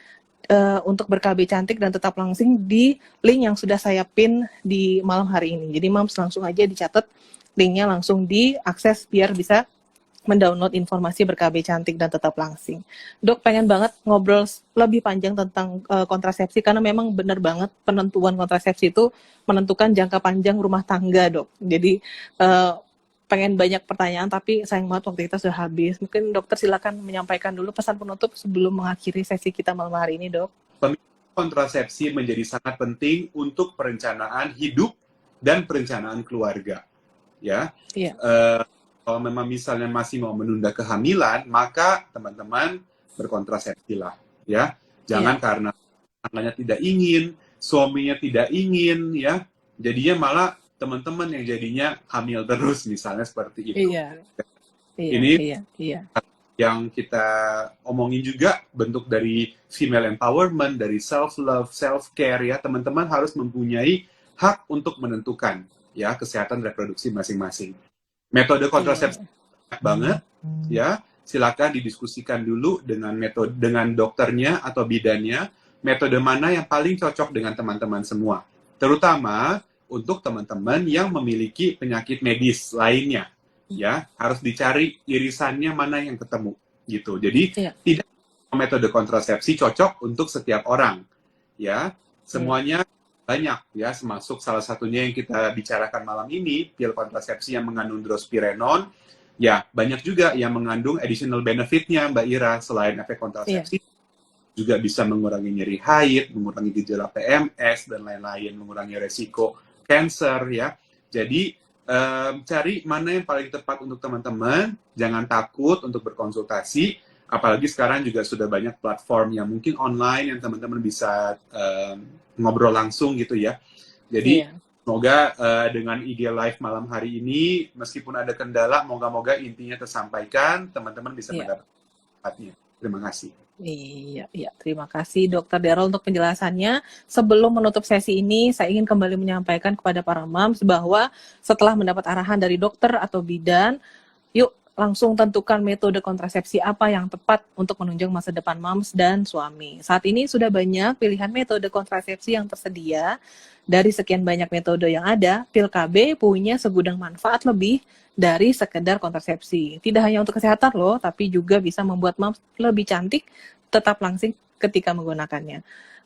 Speaker 1: untuk ber-KB cantik dan tetap langsing di link yang sudah saya pin di malam hari ini. Jadi moms langsung aja dicatat linknya, langsung diakses biar bisa mendownload informasi ber-KB cantik dan tetap langsing. Dok, pengen banget ngobrol lebih panjang tentang kontrasepsi karena memang benar banget penentuan kontrasepsi itu menentukan jangka panjang rumah tangga, Dok. Jadi pengen banyak pertanyaan tapi sayang banget waktu kita sudah habis. Mungkin dokter silakan menyampaikan dulu pesan penutup sebelum mengakhiri sesi kita malam hari ini, Dok.
Speaker 2: Kontrasepsi menjadi sangat penting untuk perencanaan hidup dan perencanaan keluarga. Ya.
Speaker 1: Iya.
Speaker 2: Kalau memang misalnya masih mau menunda kehamilan, maka teman-teman berkontrasepsi lah, ya. Jangan karena pasangannya tidak ingin, suaminya tidak ingin, ya. Jadinya malah teman-teman yang jadinya hamil terus, misalnya seperti itu.
Speaker 1: Iya.
Speaker 2: Ini
Speaker 1: Iya.
Speaker 2: yang kita omongin juga bentuk dari female empowerment, dari self-love, self-care, ya. Teman-teman harus mempunyai hak untuk menentukan, ya, kesehatan reproduksi masing-masing. Metode kontrasepsi banyak banget, ya. Silakan didiskusikan dulu dengan dokternya atau bidannya, metode mana yang paling cocok dengan teman-teman semua. Terutama untuk teman-teman yang memiliki penyakit medis lainnya, ya. Harus dicari irisannya mana yang ketemu, gitu. Jadi tidak metode kontrasepsi cocok untuk setiap orang, ya. Semuanya banyak, ya, termasuk salah satunya yang kita bicarakan malam ini, pil kontrasepsi yang mengandung drospirenone. Ya, banyak juga yang mengandung additional benefit-nya, Mbak Ira, selain efek kontrasepsi. Juga bisa mengurangi nyeri haid, mengurangi gejala PMS, dan lain-lain, mengurangi resiko cancer, ya. Jadi, cari mana yang paling tepat untuk teman-teman, jangan takut untuk berkonsultasi, apalagi sekarang juga sudah banyak platform yang mungkin online yang teman-teman bisa ngobrol langsung gitu ya. Jadi semoga dengan IG Live malam hari ini, meskipun ada kendala, moga-moga intinya tersampaikan, teman-teman bisa mendapatkannya. Terima kasih.
Speaker 1: Iya, terima kasih Dokter Daryl untuk penjelasannya. Sebelum menutup sesi ini, saya ingin kembali menyampaikan kepada para moms bahwa setelah mendapat arahan dari dokter atau bidan, yuk langsung tentukan metode kontrasepsi apa yang tepat untuk menunjang masa depan moms dan suami. Saat ini sudah banyak pilihan metode kontrasepsi yang tersedia. Dari sekian banyak metode yang ada, pil KB punya segudang manfaat lebih dari sekedar kontrasepsi. Tidak hanya untuk kesehatan loh, tapi juga bisa membuat moms lebih cantik, tetap langsing ketika menggunakannya.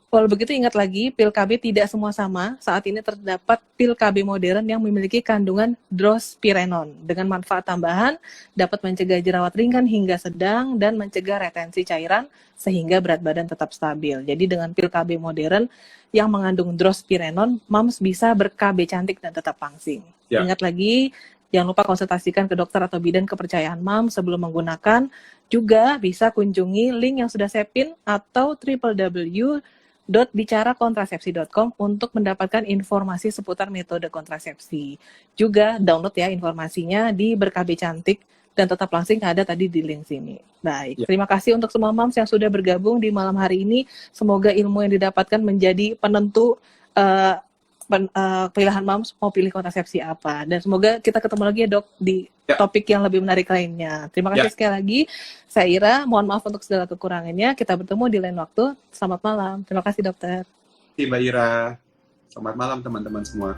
Speaker 1: Walau begitu, ingat lagi, pil KB tidak semua sama. Saat ini terdapat pil KB modern yang memiliki kandungan drospirenone dengan manfaat tambahan, dapat mencegah jerawat ringan hingga sedang, dan mencegah retensi cairan sehingga berat badan tetap stabil. Jadi dengan pil KB modern yang mengandung drospirenone, moms bisa ber-KB cantik dan tetap langsing. Ingat lagi, jangan lupa konsultasikan ke dokter atau bidan kepercayaan moms sebelum menggunakan. Juga bisa kunjungi link yang sudah saya pin atau www.bicarakontrasepsi.com untuk mendapatkan informasi seputar metode kontrasepsi. Juga download ya informasinya di ber-KB cantik dan tetap langsing, ada tadi di link sini. Baik, terima kasih untuk semua moms yang sudah bergabung di malam hari ini. Semoga ilmu yang didapatkan menjadi penentu pilihan moms mau pilih kontrasepsi apa. Dan semoga kita ketemu lagi ya, Dok, di topik yang lebih menarik lainnya. Terima kasih sekali lagi. Saya Ira, mohon maaf untuk segala kekurangannya. Kita bertemu di lain waktu. Selamat malam. Terima kasih, Dokter.
Speaker 2: Terima kasih, Mbak Ira. Selamat malam, teman-teman semua.